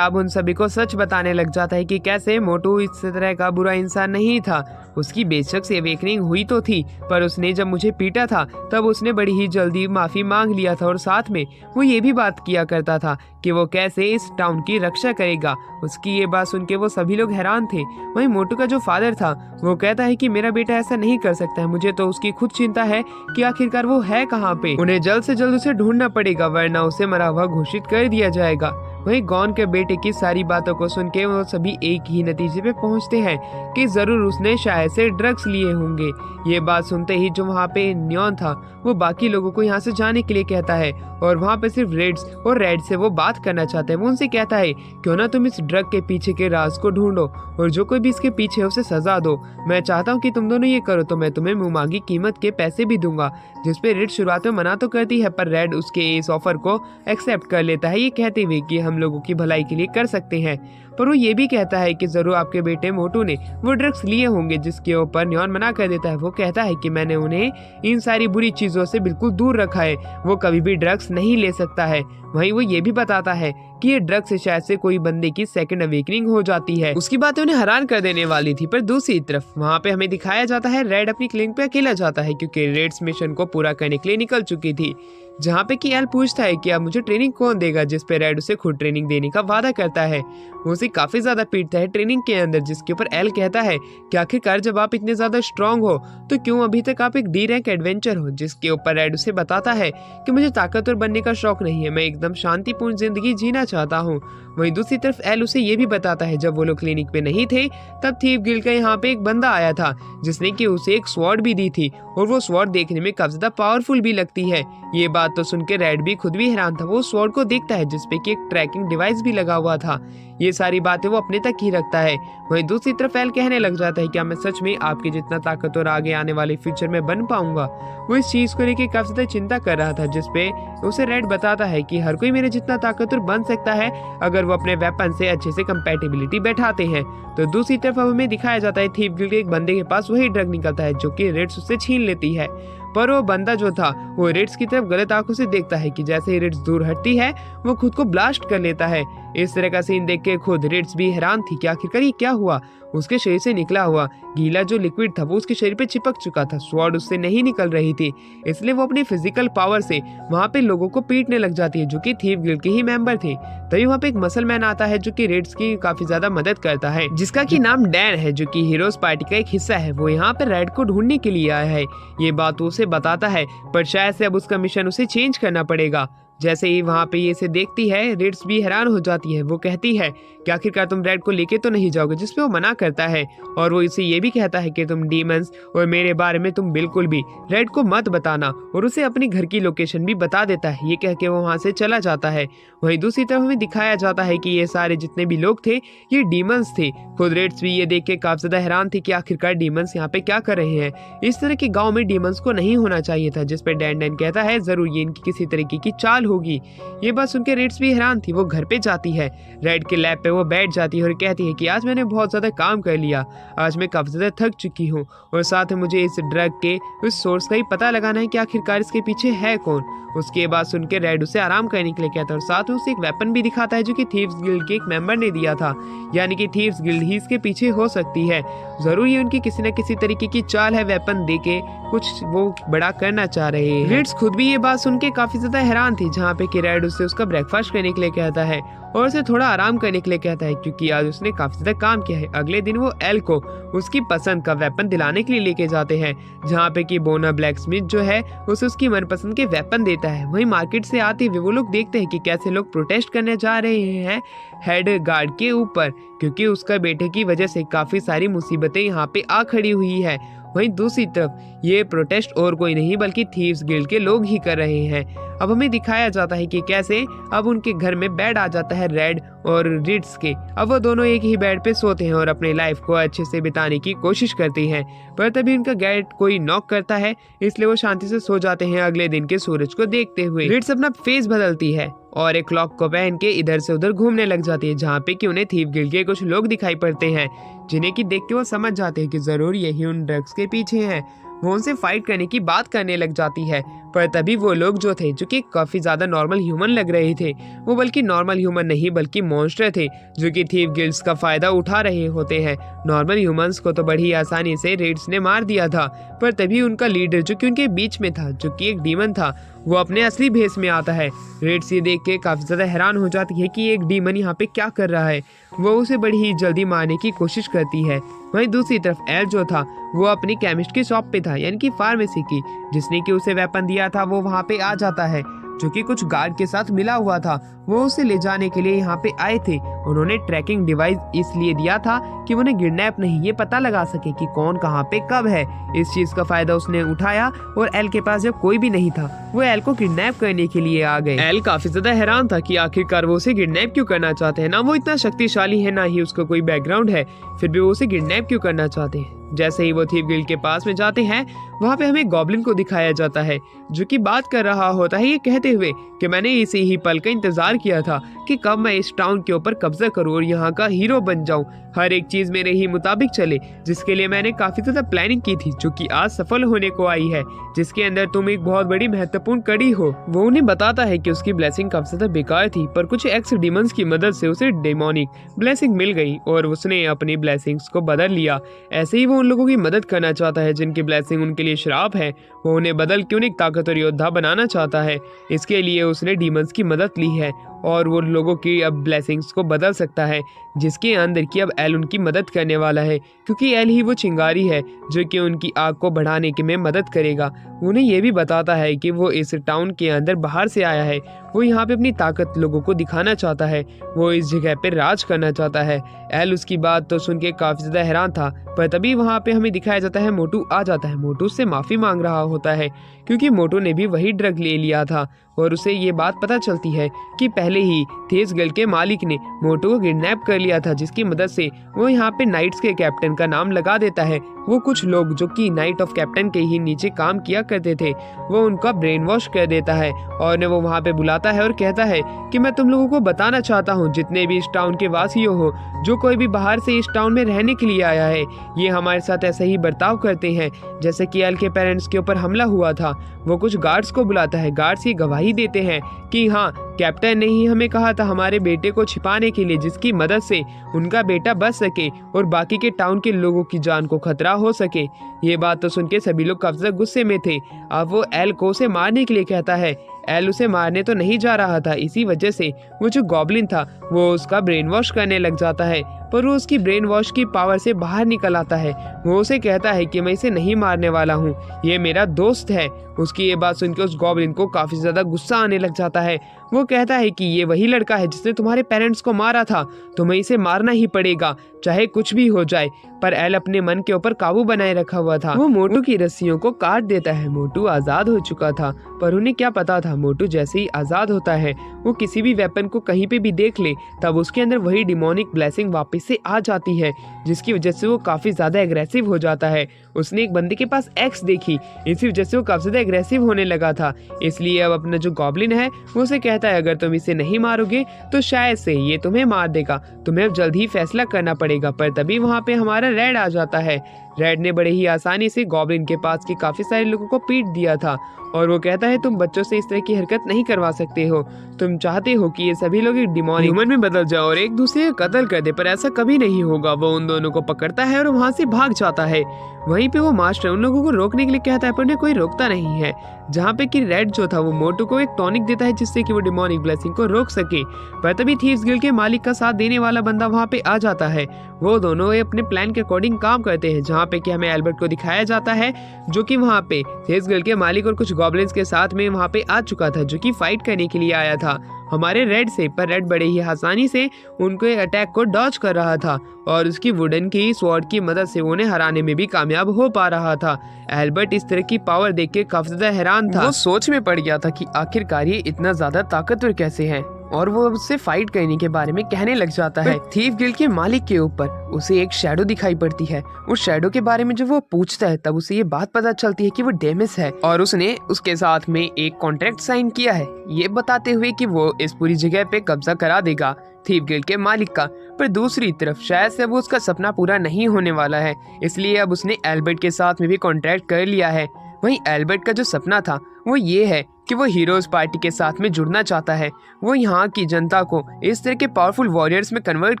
अब उन सभी को सच बताने लग जाता है कि कैसे मोटू इस तरह का बुरा इंसान नहीं था। उसकी बेशक से अवेकनिंग हुई तो थी पर उसने जब मुझे पीटा था तब उसने बड़ी ही जल्दी माफी मांग लिया था और साथ में वो ये भी बात किया करता था कि वो कैसे इस टाउन की रक्षा करेगा। उसकी ये बात सुन के वो सभी लोग हैरान थे। वहीं मोटू का जो फादर था वो कहता है कि मेरा बेटा ऐसा नहीं कर सकता है, मुझे तो उसकी खुद चिंता है कि आखिरकार वो है कहाँ पे। उन्हें जल्द से जल्द उसे ढूंढना पड़ेगा वरना उसे मरा हुआ घोषित कर दिया जाएगा। वहीं गॉन के बेटे की सारी बातों को सुन के वो सभी एक ही नतीजे पे पहुंचते हैं कि जरूर उसने शायद से ड्रग्स लिए होंगे। ये बात सुनते ही जो वहाँ पे न्योन था वो बाकी लोगों को यहाँ से जाने के लिए कहता है और वहाँ पे सिर्फ रेड्स और रेड से वो बात करना चाहते हैं। वो उनसे कहता है क्यों ना तुम इस ड्रग के पीछे के राज को ढूंढो और जो कोई भी इसके पीछे है उसे सजा दो। मैं चाहता हूँ कि तुम दोनों ये करो तो मैं तुम्हें मुंह कीमत के पैसे भी दूंगा। जिसपे रेड शुरुआत में मना तो करती है पर रेड उसके इस ऑफर को एक्सेप्ट कर लेता है, ये कहते हुए कि हम लोगों की भलाई के लिए कर सकते हैं। पर वो ये भी कहता है कि जरूर आपके बेटे मोटू ने वो ड्रग्स लिए होंगे, जिसके ऊपर न्योन मना कर देता है। वो कहता है कि मैंने उन्हें इन सारी बुरी चीजों से बिल्कुल दूर रखा है, वो कभी भी ड्रग्स नहीं ले सकता है। वहीं वो ये भी बताता है कि ये ड्रग्स से शायद से कोई बंदे की सेकंड अवेकनिंग हो जाती है। उसकी बातें उन्हें हैरान कर देने वाली थी। पर दूसरी तरफ वहाँ पे हमें दिखाया जाता है रेड अपनी क्लिनिक पे अकेला जाता है क्योंकि रेड्स मिशन को पूरा करने के लिए निकल चुकी थी। जहाँ पे कि एल पूछता है कि अब मुझे ट्रेनिंग कौन देगा, जिस पे रेड उसे खुद ट्रेनिंग देने का वादा करता है। वो उसे काफी ज्यादा पीटता है ट्रेनिंग के अंदर, जिसके ऊपर एल कहता है कि आखिरकार जब आप इतने ज्यादा स्ट्रांग हो तो क्यों अभी तक आप एक डी रैंक एडवेंचर हो। जिसके ऊपर रेड उसे बताता है कि मुझे ताकतवर बनने का शौक नहीं है, मैं एकदम शांतिपूर्ण जिंदगी जीना चाहता हूँ। वहीं दूसरी तरफ एल उसे ये भी बताता है जब वो लोग क्लिनिक पे नहीं थे तब थीव गिल्ड का यहाँ पे एक बंदा आया था जिसने कि उसे एक स्वॉर्ड भी दी थी और वो स्वॉर्ड देखने में काफी ज्यादा पावरफुल भी लगती है। ये बात तो सुन के रेड भी खुद भी हैरान था। वो स्वॉर्ड को देखता है जिसपे कि एक ट्रैकिंग डिवाइस भी लगा हुआ था। ये सारी बातें वो अपने तक ही रखता है। वहीं दूसरी तरफ एल कहने लग जाता है क्या मैं सच में आपके जितना ताकतवर आगे आने वाले फ्यूचर में बन पाऊंगा। वो इस चीज को लेकर काफी ज्यादा चिंता कर रहा था, जिसपे उसे रेड बताता है कि हर कोई मेरे जितना ताकतवर बन सकता है अगर वो अपने वेपन से अच्छे से कंपैटिबिलिटी बैठाते हैं। तो दूसरी तरफ अब हमें दिखाया जाता है थीव गिल्ड के एक बंदे के पास वही ड्रग निकलता है जो कि रेड्स उससे छीन लेती है। पर वो बंदा जो था वो रेड्स की तरफ गलत आंखों से देखता है कि जैसे ही रेड्स दूर हटती है वो खुद को ब्लास्ट कर लेता है। इस तरह का सीन देख के खुद रेड्स भी हैरान थी कि आखिरकार ये क्या हुआ। उसके शरीर से निकला हुआ गीला जो लिक्विड था वो उसके शरीर पे चिपक चुका था, स्वॉर्ड उससे नहीं निकल रही थी। इसलिए वो अपनी फिजिकल पावर से वहाँ पे लोगों को पीटने लग जाती है जो कि थीव गिल्ड के ही मेंबर थे। तभी वहाँ पे एक मसल मैन आता है जो कि रेड्स की काफी ज्यादा मदद करता है, जिसका की नाम डैन है जो कि हीरोज पार्टी का एक हिस्सा है। वो यहाँ पे रेड को ढूंढने के लिए आया है। ये बात उसे बताता है पर शायद से अब उसका मिशन उसे चेंज करना पड़ेगा। जैसे ही वहाँ पे ये इसे देखती है, रिड्स भी हैरान हो जाती है। वो कहती है कि आखिरकार तुम रेड को लेके तो नहीं जाओगे, जिसपे वो मना करता है और वो इसे ये भी कहता है कि तुम डीमंस और मेरे बारे में तुम बिल्कुल भी रेड को मत बताना, और उसे अपनी घर की लोकेशन भी बता देता है। ये कह के वो वहाँ से चला जाता है। वहीं दूसरी तरफ हमें दिखाया जाता है कि ये सारे जितने भी लोग थे ये डीमंस थे। खुद रेड्स भी ये देख के काफी ज्यादा हैरान थे कि आखिरकार डीमंस यहाँ पे क्या कर रहे हैं। इस तरह के गांव में डीमंस को नहीं होना चाहिए था, जिस पे डैन डैन कहता है जरूर ये इनकी किसी तरीके की चाल होगी। ये बात सुनकर रेड्स भी हैरान थी। वो घर पे जाती है, रेड के लैब पे वो बैठ जाती है और कहती है कि आज मैंने बहुत ज्यादा काम कर लिया, आज मैं काफी ज्यादा थक चुकी हूँ, और साथ में मुझे इस ड्रग के उस सोर्स का ही पता लगाना है कि आखिरकार इसके पीछे है कौन। उसके बाद सुनकर रेड उसे आराम करने के लिए कहता है और साथ में उसे एक वेपन भी दिखाता है जो कि थीव्स गिल्ड के एक मेंबर ने दिया था, यानी कि थीव्स गिल्ड ही इसके पीछे हो सकती है। जरूर ये उनकी किसी न किसी तरीके की चाल है, वेपन देके कुछ वो बड़ा करना चाह रहे हैं। रेड्स खुद भी ये बात सुन के काफी ज्यादा हैरान थी, जहाँ पे कि रेड उसे उसका ब्रेकफास्ट करने के लिए कहता है और उसे थोड़ा आराम करने के लिए कहता है, क्योंकि आज उसने काफी ज्यादा काम किया है। अगले दिन वो एल को उसकी पसंद का वेपन दिलाने के लिए लेके जाते हैं, जहाँ पे कि बोना ब्लैकस्मिथ जो है उसे उसकी मनपसंद के वेपन देता है। वहीं मार्केट से आते हुए वो लोग देखते हैं कि कैसे लोग प्रोटेस्ट करने जा रहे हैं हेड गार्ड के ऊपर, क्योंकि उसका बेटे की वजह से काफी सारी मुसीबतें यहाँ पे आ खड़ी हुई है। वहीं दूसरी तरफ ये प्रोटेस्ट और कोई नहीं बल्कि थीव्स गिल्ड के लोग ही कर रहे हैं। अब हमें दिखाया जाता है कि कैसे अब उनके घर में बेड आ जाता है रेड और रिड्स के। अब वो दोनों एक ही बेड पे सोते हैं और अपनी लाइफ को अच्छे से बिताने की कोशिश करती हैं, पर तभी उनका गेट कोई नॉक करता है, इसलिए वो शांति से सो जाते हैं अगले दिन के सूरज को देखते हुए। रिड्स अपना फेस बदलती है और एक क्लॉक को पहन के इधर से उधर घूमने लग जाती है, जहाँ पे कि उन्हें थीव गिल्ड के कुछ लोग दिखाई पड़ते हैं, जिन्हें की देख के वो समझ जाते हैं कि जरूर यही उन ड्रग्स के पीछे हैं। वो उनसे फाइट करने की बात करने लग जाती है, पर तभी वो लोग जो थे जो कि काफी ज्यादा नॉर्मल ह्यूमन लग रहे थे, वो बल्कि नॉर्मल ह्यूमन नहीं बल्कि मॉन्स्टर थे, जो कि थीव गिल्ड्स का फायदा उठा रहे होते हैं। नॉर्मल ह्यूमंस को तो बड़ी आसानी से रेड्स ने मार दिया था, पर तभी उनका लीडर जो कि उनके बीच में था, जो कि एक डीमन था, वो अपने असली भेष में आता है। रेड्स ये देख के काफी ज्यादा हैरान हो जाती है कि एक डीमन यहाँ पे क्या कर रहा है। वो उसे बड़ी ही जल्दी मारने की कोशिश करती है। वहीं दूसरी तरफ एल जो था वो अपनी केमिस्ट की शॉप पे था, यानी कि फार्मेसी की, जिसने कि उसे वेपन दिया था वो वहाँ पे आ जाता है, जो कि कुछ गार्ड के साथ मिला हुआ था। वो उसे ले जाने के लिए यहाँ पे आए थे। उन्होंने ट्रैकिंग डिवाइस इसलिए दिया था कि उन्हें किडनैप नहीं ये पता लगा सके कि कौन कहाँ पे कब है। इस चीज का फायदा उसने उठाया और एल के पास जब कोई भी नहीं था वो एल को किडनैप करने के लिए आ गए। एल काफी ज्यादा हैरान था कि आखिरकार वो उसे किडनैप क्यों करना चाहते हैं, ना वो इतना शक्तिशाली है ना ही उसका कोई बैकग्राउंड है, फिर भी वो उसे किडनैप क्यों करना चाहते हैं। जैसे ही वो थीव गिल्ड के पास में जाते हैं वहाँ पे हमें गॉब्लिन को दिखाया जाता है, जो कि बात कर रहा होता है ये कहते हुए कि मैंने इसी ही पल का इंतजार किया था कि कब मैं इस टाउन के ऊपर कब्जा करूं और यहाँ का हीरो बन जाऊं, हर एक चीज मेरे ही मुताबिक चले, जिसके लिए मैंने काफी ज्यादा प्लानिंग की थी, जो कि आज सफल होने को आई है, जिसके अंदर तुम एक बहुत बड़ी महत्वपूर्ण कड़ी हो। वो उन्हें बताता है कि उसकी ब्लेसिंग काफी ज्यादा बेकार थी, पर कुछ एक्स डीमंस की मदद से उसे डेमोनिक ब्लेसिंग मिल गई और उसने अपनी ब्लेसिंग्स को बदल लिया। ऐसे ही वो उन लोगों की मदद करना चाहता है जिनकी ब्लेसिंग उनके लिए श्राप है। वो उन्हें बदल के उन्हें एक ताकतवर योद्धा बनाना चाहता है। इसके लिए उसने डीमंस की मदद ली है और वो लोगों की अब ब्लेसिंग्स को बदल सकता है, जिसके अंदर की अब एल उनकी मदद करने वाला है, क्योंकि एल ही वो चिंगारी है जो कि उनकी आग को बढ़ाने के में मदद करेगा। उन्हें ये भी बताता है कि वो इस टाउन के अंदर बाहर से आया है, वो यहाँ पे अपनी ताकत लोगों को दिखाना चाहता है, वो इस जगह पे राज करना चाहता है। एल उसकी बात तो सुन के काफी ज्यादा हैरान था, पर तभी वहाँ पे हमें दिखाया जाता है मोटू आ जाता है। मोटू उससे माफी मांग रहा होता है क्योंकि मोटू ने भी वही ड्रग ले लिया था और उसे ये बात पता चलती है कि पहले ही थीव्स गिल्ड के मालिक ने मोटू को किडनैप कर लिया था, जिसकी मदद से वो यहाँ पे नाइट्स के कैप्टन का नाम लगा देता है। वो कुछ लोग जो कि नाइट ऑफ कैप्टन के ही नीचे काम किया करते थे वो उनका ब्रेन वॉश कर देता है और उन्हें वो वहाँ पे बुलाता है और कहता है कि मैं तुम लोगों को बताना चाहता हूँ, जितने भी इस टाउन के वासियों हो, जो कोई भी बाहर से इस टाउन में रहने के लिए आया है, ये हमारे साथ ऐसा ही बर्ताव करते हैं जैसे कि एल के पेरेंट्स के ऊपर हमला हुआ था। वो कुछ गार्ड्स को बुलाता है, गार्ड्स ये गवाही देते हैं कि हाँ, कैप्टन ने ही हमें कहा था हमारे बेटे को छिपाने के लिए, जिसकी मदद से उनका बेटा बच सके और बाकी के टाउन के लोगों की जान को खतरा हो सके। ये बात तो सुन के सभी लोग काफी गुस्से में थे। अब वो एल को उसे मारने के लिए कहता है। एल उसे मारने तो नहीं जा रहा था, इसी वजह से वो जो गॉब्लिन था वो उसका ब्रेन वॉश करने लग जाता है। पर वो उसकी ब्रेन वॉश की पावर से बाहर निकल आता है। वो उसे कहता है कि मैं इसे नहीं मारने वाला हूँ, ये मेरा दोस्त है। उसकी ये बात सुनकर उस गॉब्लिन को काफी ज्यादा गुस्सा आने लग जाता है। वो कहता है कि ये वही लड़का है जिसने तुम्हारे पेरेंट्स को मारा था, तुम्हें इसे मारना ही पड़ेगा चाहे कुछ भी हो जाए। पर एल अपने मन के ऊपर काबू बनाए रखा हुआ था। वो मोटू की रस्सियों को काट देता है। मोटू आजाद हो चुका था, पर उन्हें क्या पता था मोटू जैसे ही आजाद होता है वो किसी भी वेपन को कहीं पे भी देख ले तब उसके अंदर वही डिमोनिक ब्लेसिंग वापस से आ जाती है, जिसकी वजह से वो काफी ज्यादा एग्रेसिव हो जाता है। उसने एक बंदे के पास एक्स देखी, इसी वजह से वो काफी ज्यादा एग्रेसिव होने लगा था। इसलिए अब अपना जो गॉब्लिन है वो उसे कहता है अगर तुम इसे नहीं मारोगे तो शायद से ये तुम्हें मार देगा, तुम्हें अब जल्द ही फैसला करना पड़ेगा। पर तभी वहाँ पे हमारा रेड आ जाता है। रेड ने बड़े ही आसानी से गॉब्लिन के पास के काफी सारे लोगों को पीट दिया था और वो कहता है तुम बच्चों से इस तरह की हरकत नहीं करवा सकते हो, तुम चाहते हो कि ये सभी लोग एक डिमोनिक ह्यूमन में बदल जाओ और एक दूसरे का कत्ल कर दे, पर ऐसा कभी नहीं होगा। वो उन दोनों को पकड़ता है और वहाँ से भाग जाता है। वहीं पे वो मास्टर उन लोगों को रोकने के लिए कहता है पर उन्हें कोई रोकता नहीं है। जहाँ पे कि रेड जो था वो मोटू को एक टॉनिक देता है जिससे कि वो डिमोनिक ब्लेसिंग को रोक सके। पर तभी थीव्स गिल्ड के मालिक का साथ देने वाला बंदा वहाँ पे आ जाता है। वो दोनों अपने प्लान के अकॉर्डिंग काम करते हैं, जहाँ पे कि हमें एल्बर्ट को दिखाया जाता है जो कि वहाँ पे थीव्स गिल्ड के मालिक और कुछ गॉब्लिन्स के साथ में वहाँ पे आ चुका था, जो कि फाइट करने के लिए आया था हमारे रेड से। पर रेड बड़े ही आसानी से उनके अटैक को डॉज कर रहा था और उसकी वुडन की स्वॉर्ड की मदद से उन्हें हराने में भी कामयाब हो पा रहा था। एल्बर्ट इस तरह की पावर देख के काफी ज्यादा हैरान था। वो सोच में पड़ गया था कि आखिरकार ये इतना ज्यादा ताकतवर कैसे है और वो उससे फाइट करने के बारे में कहने लग जाता है। थीव गिल्ड के मालिक के ऊपर उसे एक शैडो दिखाई पड़ती है। उस शैडो के बारे में जब वो पूछता है तब उसे ये बात पता चलती है कि वो डेमिस है और उसने उसके साथ में एक कॉन्ट्रैक्ट साइन किया है, ये बताते हुए कि वो इस पूरी जगह पे कब्जा करा देगा थीव गिल्ड के मालिक का। पर दूसरी तरफ शायद से वो उसका सपना पूरा नहीं होने वाला है, इसलिए अब उसने एल्बर्ट के साथ में भी कॉन्ट्रैक्ट कर लिया है। वहीं एल्बर्ट का जो सपना था वो ये है कि वो हीरोज पार्टी के साथ में जुड़ना चाहता है। वो यहाँ की जनता को इस तरह के पावरफुल वॉरियर्स में कन्वर्ट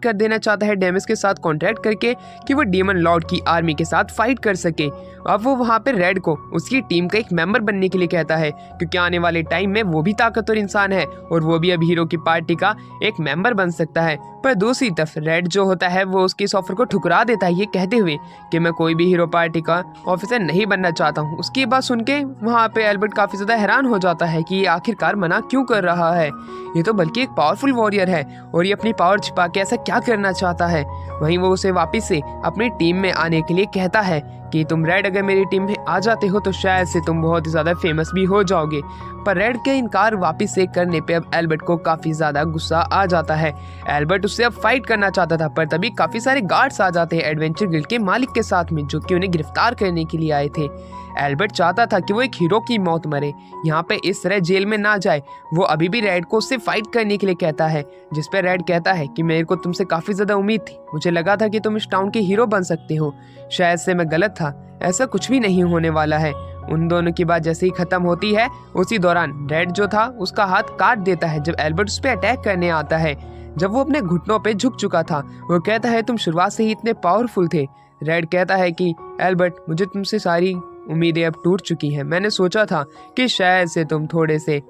कर देना चाहता है डेमिस के साथ कॉन्ट्रैक्ट करके कि वो डीमन लॉर्ड की आर्मी के साथ फाइट कर सके। अब वो वहाँ पे रेड को उसकी टीम का एक मेंबर बनने के लिए कहता है, क्योंकि आने वाले टाइम में वो भी ताकतवर इंसान है और वो भी अब हीरो की पार्टी का एक मेंबर बन सकता है। पर दूसरी तरफ रेड जो होता है वो उसकी इस ऑफर को ठुकरा देता है, ये कहते हुए कि मैं कोई भी हीरो पार्टी का ऑफिसर नहीं बनना चाहता हूँ। उसकी बात सुन के वहाँ पे एल्बर्ट काफी ज्यादा हैरान हो जाता है कि ये आखिरकार मना क्यों कर रहा है, ये तो बल्कि एक पावरफुल वॉरियर है और ये अपनी पावर छिपा के ऐसा क्या करना चाहता है। वहीं वो उसे वापस से अपनी टीम में आने के लिए कहता है कि तुम रेड अगर मेरी टीम में आ जाते हो तो शायद से तुम बहुत ही ज्यादा फेमस भी हो जाओगे। पर रेड के इनकार वापस से करने पे अब एल्बर्ट को काफी ज्यादा गुस्सा आ जाता है। एल्बर्ट उससे अब फाइट करना चाहता था, पर तभी काफी सारे गार्ड्स आ जाते हैं एडवेंचर गिल्ड के मालिक के साथ में, जो कि उन्हें गिरफ्तार करने के लिए आए थे। एल्बर्ट चाहता था कि वो एक हीरो की मौत मरे, यहाँ पे इस तरह जेल में ना जाए। वो अभी भी रेड को उससे फाइट करने के लिए कहता है, जिस पे रेड कहता है कि मेरे को तुमसे काफी ज्यादा उम्मीद थी, मुझे लगा था कि तुम इस टाउन के हीरो बन सकते हो, शायद से मैं गलत था, ऐसा कुछ भी नहीं होने वाला है। उन दोनों की बात जैसे ही खत्म होती है उसी दौरान रेड जो था उसका हाथ काट देता है जब एल्बर्ट उस पे अटैक करने आता है। जब वो अपने घुटनों पे झुक चुका था वो कहता है तुम शुरुआत से ही इतने पावरफुल थे। रेड कहता है कि एल्बर्ट मुझे तुमसे सारी उम्मीदें अब टूट चुकी हैं। मैंने सोचा था कि शायद से तुम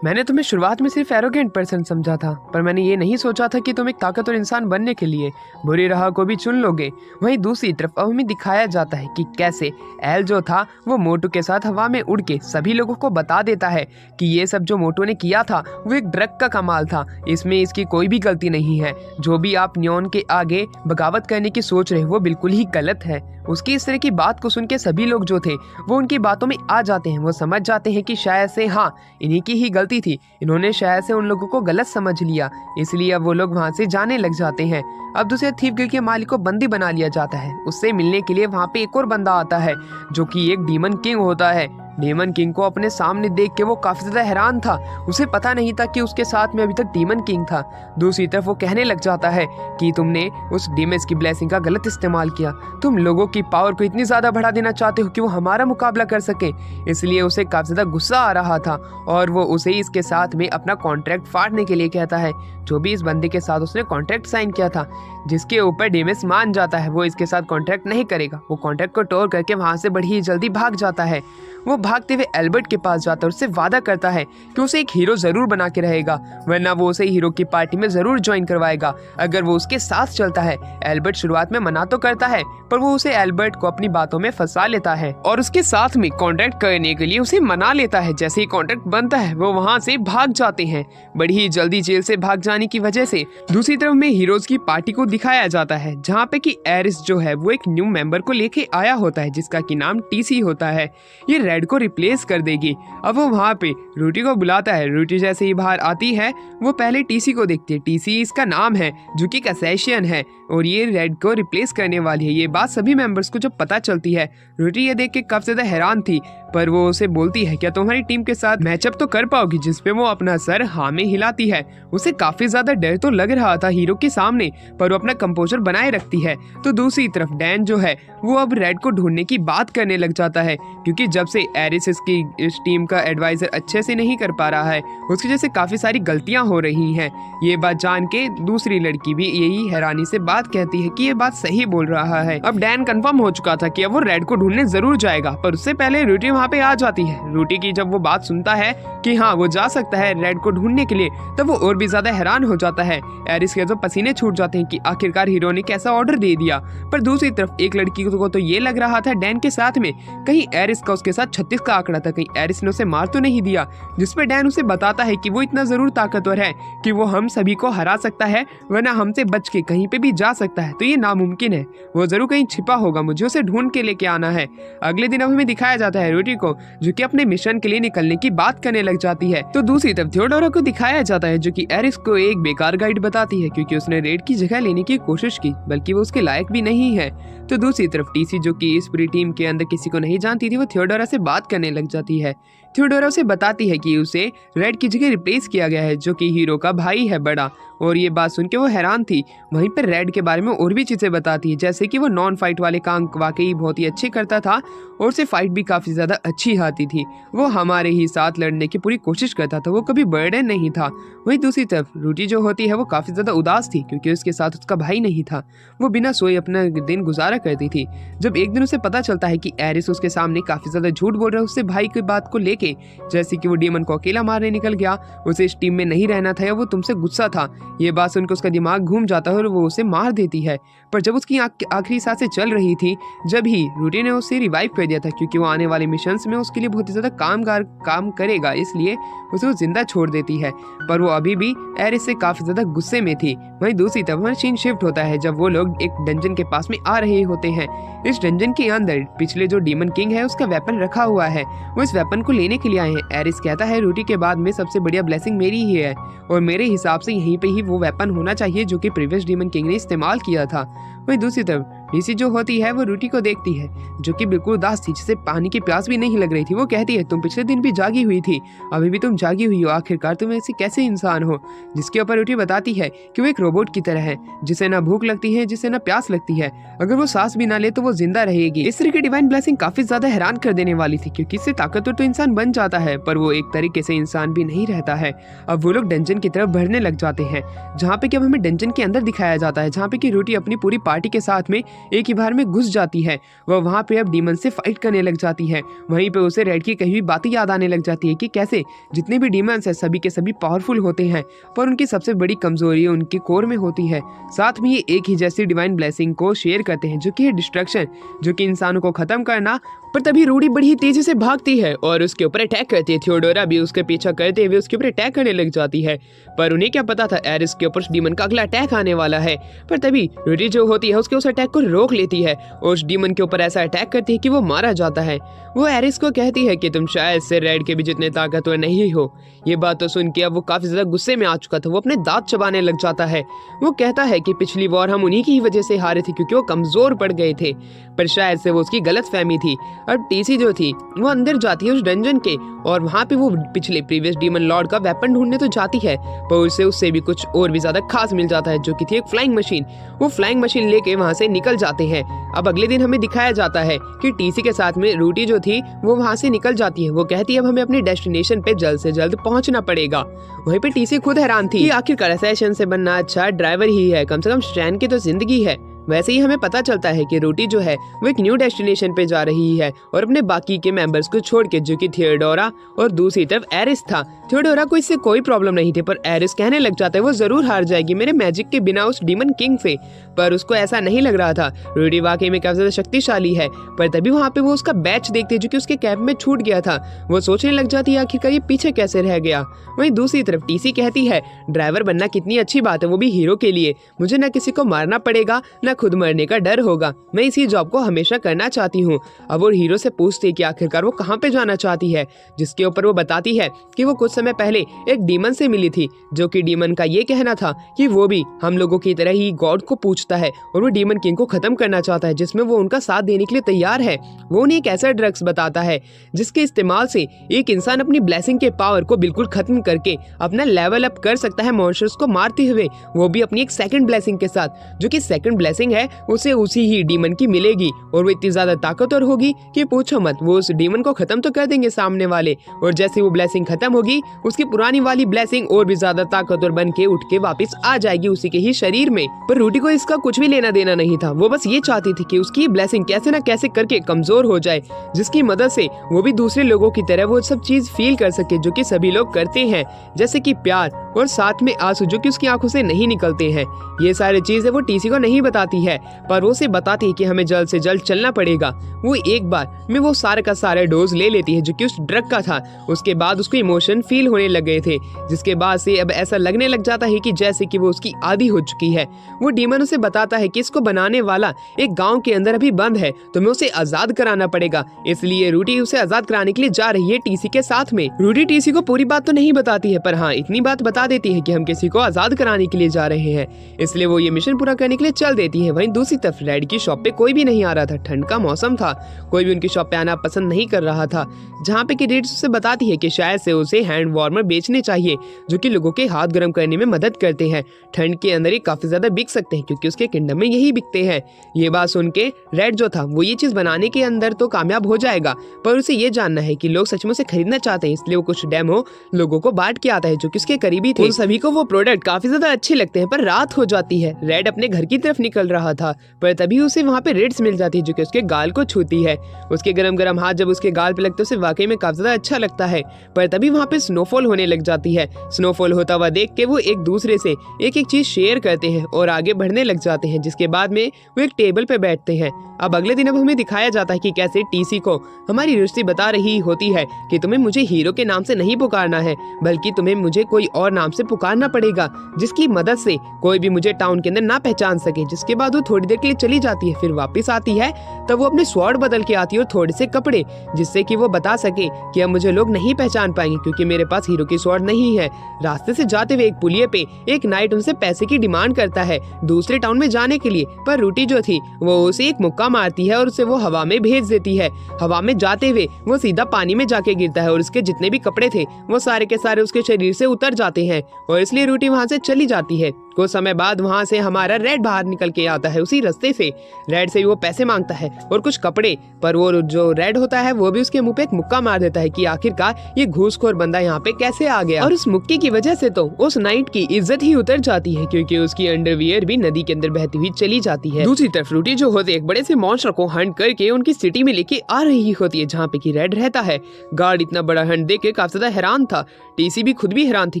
मैंने तुम्हें शुरुआत में सिर्फ एरोगेंट पर्सन समझा था, पर मैंने ये नहीं सोचा था कि तुम एक ताकतवर इंसान बनने के लिए बुरी राह को भी चुन लोगे। वहीं दूसरी तरफ अब हमें दिखाया जाता है कि कैसे एल जो था वो मोटू के साथ हवा में उड़ के सभी लोगों को बता देता है कि ये सब जो मोटू ने किया था वो एक ड्रग का कमाल था, इसमें इसकी कोई भी गलती नहीं है। जो भी आप नियॉन के आगे बगावत करने की सोच रहे वो बिल्कुल ही गलत है। उसकी इस तरह की बात को सुन के सभी लोग जो थे वो उनकी बातों में आ जाते हैं। वो समझ जाते हैं कि शायद से हाँ इन्हीं की ही गलती थी, इन्होंने शायद से उन लोगों को गलत समझ लिया, इसलिए अब वो लोग वहाँ से जाने लग जाते हैं। अब दूसरे थीव गिल्ड के मालिक को बंदी बना लिया जाता है। उससे मिलने के लिए वहाँ पे एक और बंदा आता है जो कि एक डीमन किंग होता है। डीमन किंग को अपने सामने देख के वो काफी ज्यादा हैरान था, उसे पता नहीं था कि उसके साथ में अभी तक डीमन किंग था। दूसरी तरफ वो कहने लग जाता है कि तुमने उस डीमस की ब्लेसिंग का गलत इस्तेमाल किया, तुम लोगों की पावर को इतनी ज्यादा बढ़ा देना चाहते हो कि वो हमारा मुकाबला कर सके। इसलिए उसे काफी ज्यादा गुस्सा आ रहा था और वो उसे इसके साथ में अपना कॉन्ट्रैक्ट फाड़ने के लिए कहता है। जो भी इस बंदे के साथ उसने कॉन्ट्रैक्ट साइन किया था जिसके ऊपर डीमस मान जाता है वो इसके साथ कॉन्ट्रैक्ट नहीं करेगा, वो कॉन्ट्रैक्ट को तोड़ करके वहां से बड़ी ही जल्दी भाग जाता है। वो भागते हुए एल्बर्ट के पास जाता है, उससे वादा करता है कि उसे एक हीरो जरूर बना के रहेगा, वरना वो उसे हीरो की पार्टी में जरूर ज्वाइन करवाएगा अगर वो उसके साथ चलता है। एल्बर्ट शुरुआत में मना तो करता है, पर वो उसे एल्बर्ट को अपनी बातों में फंसा लेता है और उसके साथ में कॉन्ट्रैक्ट करने के लिए उसे मना लेता है। जैसे ही कॉन्ट्रैक्ट बनता है वो वहाँ से भाग जाते हैं। बड़ी ही जल्दी जेल से भाग जाने की वजह से दूसरी तरफ में हीरोज की पार्टी को दिखाया जाता है, जहाँ पे कि एरिस जो है वो एक न्यू मेंबर को लेके आया होता है जिसका की नाम टीसी होता है। ये रेड को रिप्लेस कर देगी। अब वो वहाँ पे रूटी को बुलाता है। रूटी जैसे ही बाहर आती है वो पहले टीसी को देखती है। टीसी इसका नाम है जो कि असैसिन है और ये रेड को रिप्लेस करने वाली है। ये बात सभी मेंबर्स को जब पता चलती है, रूटी ये देख के काफी ज्यादा हैरान थी, पर वो उसे बोलती है क्या तुम्हारी टीम के साथ मैचअप तो कर पाओगी, जिसपे वो अपना सर हाँ में हिलाती है। उसे काफी ज्यादा डर तो लग रहा था हीरो के सामने, पर वो अपना कंपोजर बनाए रखती है। तो दूसरी तरफ डैन जो है वो अब रेड को ढूंढने की बात करने लग जाता है, क्योंकि जब से एरिस इसकी इस टीम का एडवाइजर अच्छे से नहीं कर पा रहा है, उसकी वजह से काफी सारी गलतियां हो रही हैं। ये बात जान के दूसरी लड़की भी यही हैरानी से बात कहती है कि ये बात सही बोल रहा है। अब डैन कंफर्म हो चुका था कि अब वो रेड को ढूंढने जरूर जाएगा, पर उससे पहले रूटी वहाँ पे आ जाती है। रूटी की जब वो बात सुनता है कि हाँ वो जा सकता है रेड को ढूंढने के लिए, तब वो और भी ज्यादा हैरान हो जाता है। एरिस के तो पसीने छूट जाते हैं कि आखिरकार हीरो ने कैसा ऑर्डर दे दिया। पर दूसरी तरफ एक लड़की को तो ये लग रहा था डैन के साथ में कहीं एरिस का उसके साथ 36 का आंकड़ा था, कहीं एरिस ने उसे मार तो नहीं दिया, जिसपे डैन उसे बताता है कि वो इतना जरूर ताकतवर है कि वो हम सभी को हरा सकता है, वरना हमसे बच के कहीं पे भी जा सकता है। तो ये नामुमकिन है, वो जरूर कहीं छिपा होगा, मुझे उसे ढूंढ के लेके आना है। अगले दिन अब हमें दिखाया जाता है रूटी को जो कि अपने मिशन के लिए निकलने की बात करने लग जाती है। तो दूसरी तरफ थियोडोरा को दिखाया जाता है जो कि एरिस को एक बेकार गाइड बताती है, क्योंकि उसने रेड की जगह लेने की कोशिश की, बल्कि वो उसके लायक भी नहीं है। तो दूसरी तरफ टीसी जो कि इस पूरी टीम के अंदर किसी को नहीं जानती थी, वो थियोडोरा से बात करने लग जाती है। थियोडोरा उसे बताती है कि उसे रेड की जगह रिप्लेस किया गया है, जो कि हीरो का भाई है बड़ा, और ये बात सुन के वो हैरान थी। वहीं पर रेड के बारे में और भी चीजें बताती है, जैसे कि वो नॉन फाइट वाले काम वाकई बहुत ही अच्छे करता था और उसे फाइट भी काफी ज्यादा अच्छी आती थी। वो हमारे ही साथ लड़ने की पूरी कोशिश करता था, वो कभी बर्डन नहीं था। वहीं दूसरी तरफ रूटी जो होती है वो काफी ज्यादा उदास थी, क्योंकि उसके साथ उसका भाई नहीं था। वो बिना सोए अपना दिन गुजारा करती थी। जब एक दिन उसे पता चलता है कि एरिस उसके सामने काफी ज्यादा झूठ बोल रहा है उससे भाई की बात को लेके, जैसे कि वो डीमन को अकेला मारने निकल गया, उसे इस टीम में नहीं रहना था या वो तुमसे गुस्सा था। ये बात सुनकर उसका दिमाग घूम जाता है और वो उसे मार देती है। पर जब उसकी आखिरी सांसें चल रही थी, जब ही रूटी ने उसे रिवाइव कर दिया था, क्योंकि वो आने वाले मिशंस में उसके लिए बहुत ही ज्यादा काम करेगा, इसलिए उसे वो जिंदा छोड़ देती है। पर वो अभी भी एरिस से काफी ज्यादा गुस्से में थी। वहीं दूसरी तरफ सीन शिफ्ट होता है जब वो लोग एक डंजन के पास में आ रहे होते हैं। इस डंजन के अंदर पिछले जो डीमन किंग है उसका वेपन रखा हुआ है, वो इस वेपन को लेने के लिए आए हैं। एरिस कहता है रूटी के बाद में सबसे बढ़िया ब्लेसिंग मेरी ही है और मेरे हिसाब से यहीं पे ही वो वेपन होना चाहिए जो कि प्रीवियस डीमन किंग ने इस्तेमाल किया था। वहीं दूसरी तरफ डीसी जो होती है वो रूटी को देखती है जो कि बिल्कुल उदास थी, जिसे पानी की प्यास भी नहीं लग रही थी। वो कहती है तुम पिछले दिन भी जागी हुई थी, अभी भी तुम जागी हुई हो, आखिरकार तुम ऐसे कैसे इंसान हो। जिसके ऊपर रूटी बताती है कि वो एक रोबोट की तरह है, जिसे ना भूख लगती है, जिसे ना प्यास लगती है, अगर वो सांस भी ना ले तो वो जिंदा रहेगी। इस तरह की डिवाइन ब्लेसिंग काफी ज्यादा हैरान कर देने वाली थी, क्योंकि इससे ताकतवर तो इंसान बन जाता है पर वो एक तरीके से इंसान भी नहीं रहता है। अब वो लोग डंजन की तरफ बढ़ने लग जाते हैं, जहाँ पे कि अब हमें डंजन के अंदर दिखाया जाता है, जहाँ पे कि रूटी अपनी पूरी पार्टी के साथ में एक ही बार में घुस जाती है। वह वहाँ पे अब डीमन से फाइट करने लग जाती है। वहीं पे उसे रेड की कही हुई बातें याद आने लग जाती है कि कैसे जितने भी डीमंस हैं सभी के सभी पावरफुल होते हैं, पर उनकी सबसे बड़ी कमजोरी उनके कोर में होती है। साथ में ये एक ही जैसी डिवाइन ब्लेसिंग को शेयर करते हैं, जो कि है डिस्ट्रक्शन, जो कि इंसानों को खत्म करना। पर तभी रूडी बड़ी तेजी से भागती है और उसके ऊपर अटैक करती है। थियोडोरा भी उसके पीछा करते हुए उसके ऊपर अटैक करने लग जाती है, पर उन्हें क्या पता था एरिस के ऊपर डीमन का अगला अटैक आने वाला है। पर तभी रूडी जो होती है उसके उस अटैक को रोक लेती है और उस डीमन के ऊपर ऐसा अटैक करती है कि वो मारा जाता है। वो एरिस को कहती है कि तुम शायद से रेड के भी जितने ताकतवर नहीं हो। ये बात तो सुन के अब वो काफी ज्यादा गुस्से में आ चुका था, वो अपने दांत चबाने लग जाता है। वो कहता है कि पिछली वॉर हम उन्हीं की वजह से हारे थे, क्योंकि वो कमजोर पड़ गए थे, पर शायद से वो उसकी गलतफहमी थी। अब टीसी जो थी वो अंदर जाती है उस डंजन के, और वहाँ पे वो पिछले प्रीवियस डीमन लॉर्ड का वेपन ढूंढने तो जाती है, पर उससे भी कुछ और भी ज्यादा खास मिल जाता है, जो कि थी एक फ्लाइंग मशीन। वो फ्लाइंग मशीन लेके वहाँ से निकल जाते हैं। अब अगले दिन हमें दिखाया जाता है कि टीसी के साथ में रूटी जो थी वो वहाँ से निकल जाती है। वो कहती है अब हमें अपनी डेस्टिनेशन पे जल्द से जल्द पहुंचना पड़ेगा। वहीं पे टीसी खुद हैरान थी कि आखिरकार असैसिन से बनना अच्छा ड्राइवर ही है, कम से कम स्टैन की तो जिंदगी है। वैसे ही हमें पता चलता है कि रूटी जो है वो एक न्यू डेस्टिनेशन पे जा रही है और अपने बाकी के मेंबर्स को छोड़ के, जो कि थियोडोरा और दूसरी तरफ एरिस था। थियोडोरा को इससे कोई प्रॉब्लम नहीं थी, पर एरिस कहने लग जाता है वो जरूर हार जाएगी मेरे मैजिक के बिना उस डीमन किंग से। पर उसको ऐसा नहीं लग रहा था, रूटी वाकई में काफी ज्यादा शक्तिशाली है। पर तभी वहाँ पे वो उसका बैच देखते हैं जो कि उसके कैंप में छूट गया था। वो सोचने लग जाती है आखिरकार ये पीछे कैसे रह गया। वहीं दूसरी तरफ टीसी कहती है ड्राइवर बनना कितनी अच्छी बात है, वो भी हीरो के लिए। मुझे न किसी को मारना पड़ेगा, न खुद मरने का डर होगा। मैं इसी जॉब को हमेशा करना चाहती हूँ। अब वो हीरो से पूछती है कि आखिरकार वो कहाँ पे जाना चाहती है, जिसके ऊपर वो बताती है कि वो कुछ समय पहले एक डीमन से मिली थी, जो कि डीमन का ये कहना था कि वो भी हम लोगों की तरह ही गॉड को पूछता है और वो डीमन किंग को खत्म करना चाहता है, जिसमें वो उनका साथ देने के लिए तैयार है। वो उन्हें एक ऐसा ड्रग्स बताता है जिसके इस्तेमाल से एक इंसान अपनी ब्लेसिंग के पावर को बिल्कुल खत्म करके अपना लेवल अप कर सकता है मॉन्स्टर्स को मारते हुए, वो भी अपनी एक सेकंड ब्लेसिंग के साथ, जो कि सेकंड ब्लेसिंग है उसे उसी ही डीमन की मिलेगी और वो इतनी ज्यादा ताकतवर होगी कि पूछो मत। वो उस डीमन को खत्म तो कर देंगे सामने वाले, और जैसे वो ब्लेसिंग खत्म होगी उसकी पुरानी वाली ब्लेसिंग और भी ज्यादा ताकतवर बन के उठ के वापस आ जाएगी उसी के ही शरीर में। पर रूटी को इसका कुछ भी लेना देना नहीं था। वो बस ये चाहती थी कि उसकी ब्लेसिंग कैसे न कैसे करके कमजोर हो जाए, जिसकी मदद से वो भी दूसरे लोगों की तरह वो सब चीज फील कर सके जो कि सभी लोग करते हैं, जैसे कि प्यार और साथ में आंसू जो कि उसकी आंखों से नहीं निकलते हैं। ये सारी चीजें वो टीसी को नहीं बताती है, पर वो उसे बताती है कि हमें जल्द से जल्द चलना पड़ेगा। वो एक बार में वो सारे का सारे डोज ले लेती है जो कि उस ड्रग का था। उसके बाद उसको इमोशन फील होने लग गए थे, जिसके बाद से अब ऐसा लगने लग जाता है कि जैसे कि वो उसकी आदी हो चुकी है। वो डीमन उसे बताता है कि इसको बनाने वाला एक गांव के अंदर अभी बंद है, तुम्हें उसे आजाद कराना पड़ेगा। इसलिए रूटी उसे आजाद कराने के लिए जा रही है टीसी के साथ में। रूटी टीसी को पूरी बात तो नहीं बताती है, पर हाँ इतनी बात बता देती है कि हम किसी को आजाद कराने के लिए जा रहे हैं, इसलिए वो ये मिशन पूरा करने के लिए चल देती है। वहीं दूसरी तरफ रेड की शॉप पे कोई भी नहीं आ रहा था, ठंड का मौसम था, कोई भी उनकी शॉप पे आना पसंद नहीं कर रहा था। जहाँ पे कि रेड उससे बताती है कि शायद से उसे हैंड वार्मर बेचने चाहिए जो कि लोगों के हाथ गर्म करने में मदद करते हैं। ठंड के अंदर ही काफी ज्यादा बिक सकते हैं क्योंकि उसके किंगडम में यही बिकते हैं। ये बात सुन के रेड जो था वो ये चीज बनाने के अंदर तो कामयाब हो जाएगा, पर उसे ये जानना है कि लोग सचमुच से खरीदना चाहते हैं, इसलिए वो कुछ डेमो लोगों को बांट के आता है जो कि उसके करीबी थे। उन सभी को वो प्रोडक्ट काफी ज्यादा अच्छे लगते हैं। पर रात हो जाती है, रेड अपने घर की तरफ निकल रहा था, पर तभी उसे वहाँ पे रेड्स मिल जाती है जो कि उसके गाल को छूती है। उसके गरम गरम हाथ जब उसके गाल पे लगते उसे वाकई में काफी ज्यादा अच्छा लगता है। पर तभी वहाँ पे स्नोफॉल होने लग जाती है। स्नोफॉल होता हुआ देख के वो एक दूसरे से एक एक चीज शेयर करते हैं और आगे बढ़ने लग जाते हैं, जिसके बाद में वो एक टेबल पे बैठते हैं। अब अगले दिन अब हमें दिखाया जाता है कि कैसे टीसी को हमारी रुचि बता रही होती है कि तुम्हें मुझे हीरो के नाम से नहीं पुकारना है, बल्कि तुम्हें मुझे कोई और नाम से पुकारना पड़ेगा जिसकी मदद से कोई भी मुझे टाउन के अंदर ना पहचान सके। जिसके बाद वो थोड़ी देर के लिए चली जाती है, फिर वापस आती है, तब वो अपने स्वॉर्ड बदल के आती है और थोड़े से कपड़े, जिससे कि वो बता सके कि अब मुझे लोग नहीं पहचान पाएंगे क्योंकि मेरे पास हीरो की स्वॉर्ड नहीं है। रास्ते से जाते हुए एक पुलिये पे एक नाइट उनसे पैसे की डिमांड करता है दूसरे टाउन में जाने के लिए, पर रूटी जो थी वो उसे एक मुक्का मारती है और उसे वो हवा में भेज देती है। हवा में जाते हुए वो सीधा पानी में जाके गिरता है और उसके जितने भी कपड़े थे वो सारे के सारे उसके शरीर से उतर जाते हैं और इसलिए रूटी वहाँ से चली जाती है। कुछ समय बाद वहाँ से हमारा रेड बाहर निकल के आता है उसी रास्ते से। रेड से वो पैसे मांगता है और कुछ कपड़े, पर वो जो रेड होता है वो भी उसके मुंह पे एक मुक्का मार देता है कि आखिरकार ये घूसखोर बंदा यहाँ पे कैसे आ गया। और उस मुक्के की वजह से तो उस नाइट की इज्जत ही उतर जाती है क्योंकि उसकी अंडरवियर भी नदी के अंदर बहती हुई चली जाती है। दूसरी तरफ रूटी जो होती है एक बड़े से मॉन्स्टर को हंट करके उनकी सिटी में लेके आ रही होती है जहाँ पे की रेड रहता है। गार्ड इतना बड़ा हंट देख के काफी ज्यादा हैरान था। टीसी भी खुद भी हैरान थी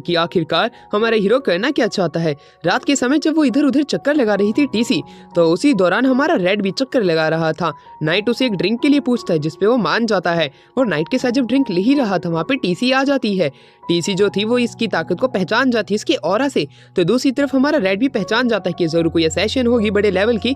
कि आखिरकार हमारा हीरो करना क्या चाहता है। रात के समय जब वो इधर उधर चक्कर लगा रही थी टीसी, तो उसी दौरान हमारा रेड भी चक्कर लगा रहा था। नाइट उसे एक ड्रिंक के लिए पूछता है जिसपे वो मान जाता है और नाइट के साथ जब ड्रिंक ले ही रहा था वहाँ पे टीसी आ जाती है। टीसी जो थी वो इसकी ताकत को पहचान जाती है इसके ऑरा से, तो दूसरी तरफ हमारा रेड भी पहचान जाता है कि जरूर कोई असैसिन होगी बड़े लेवल की।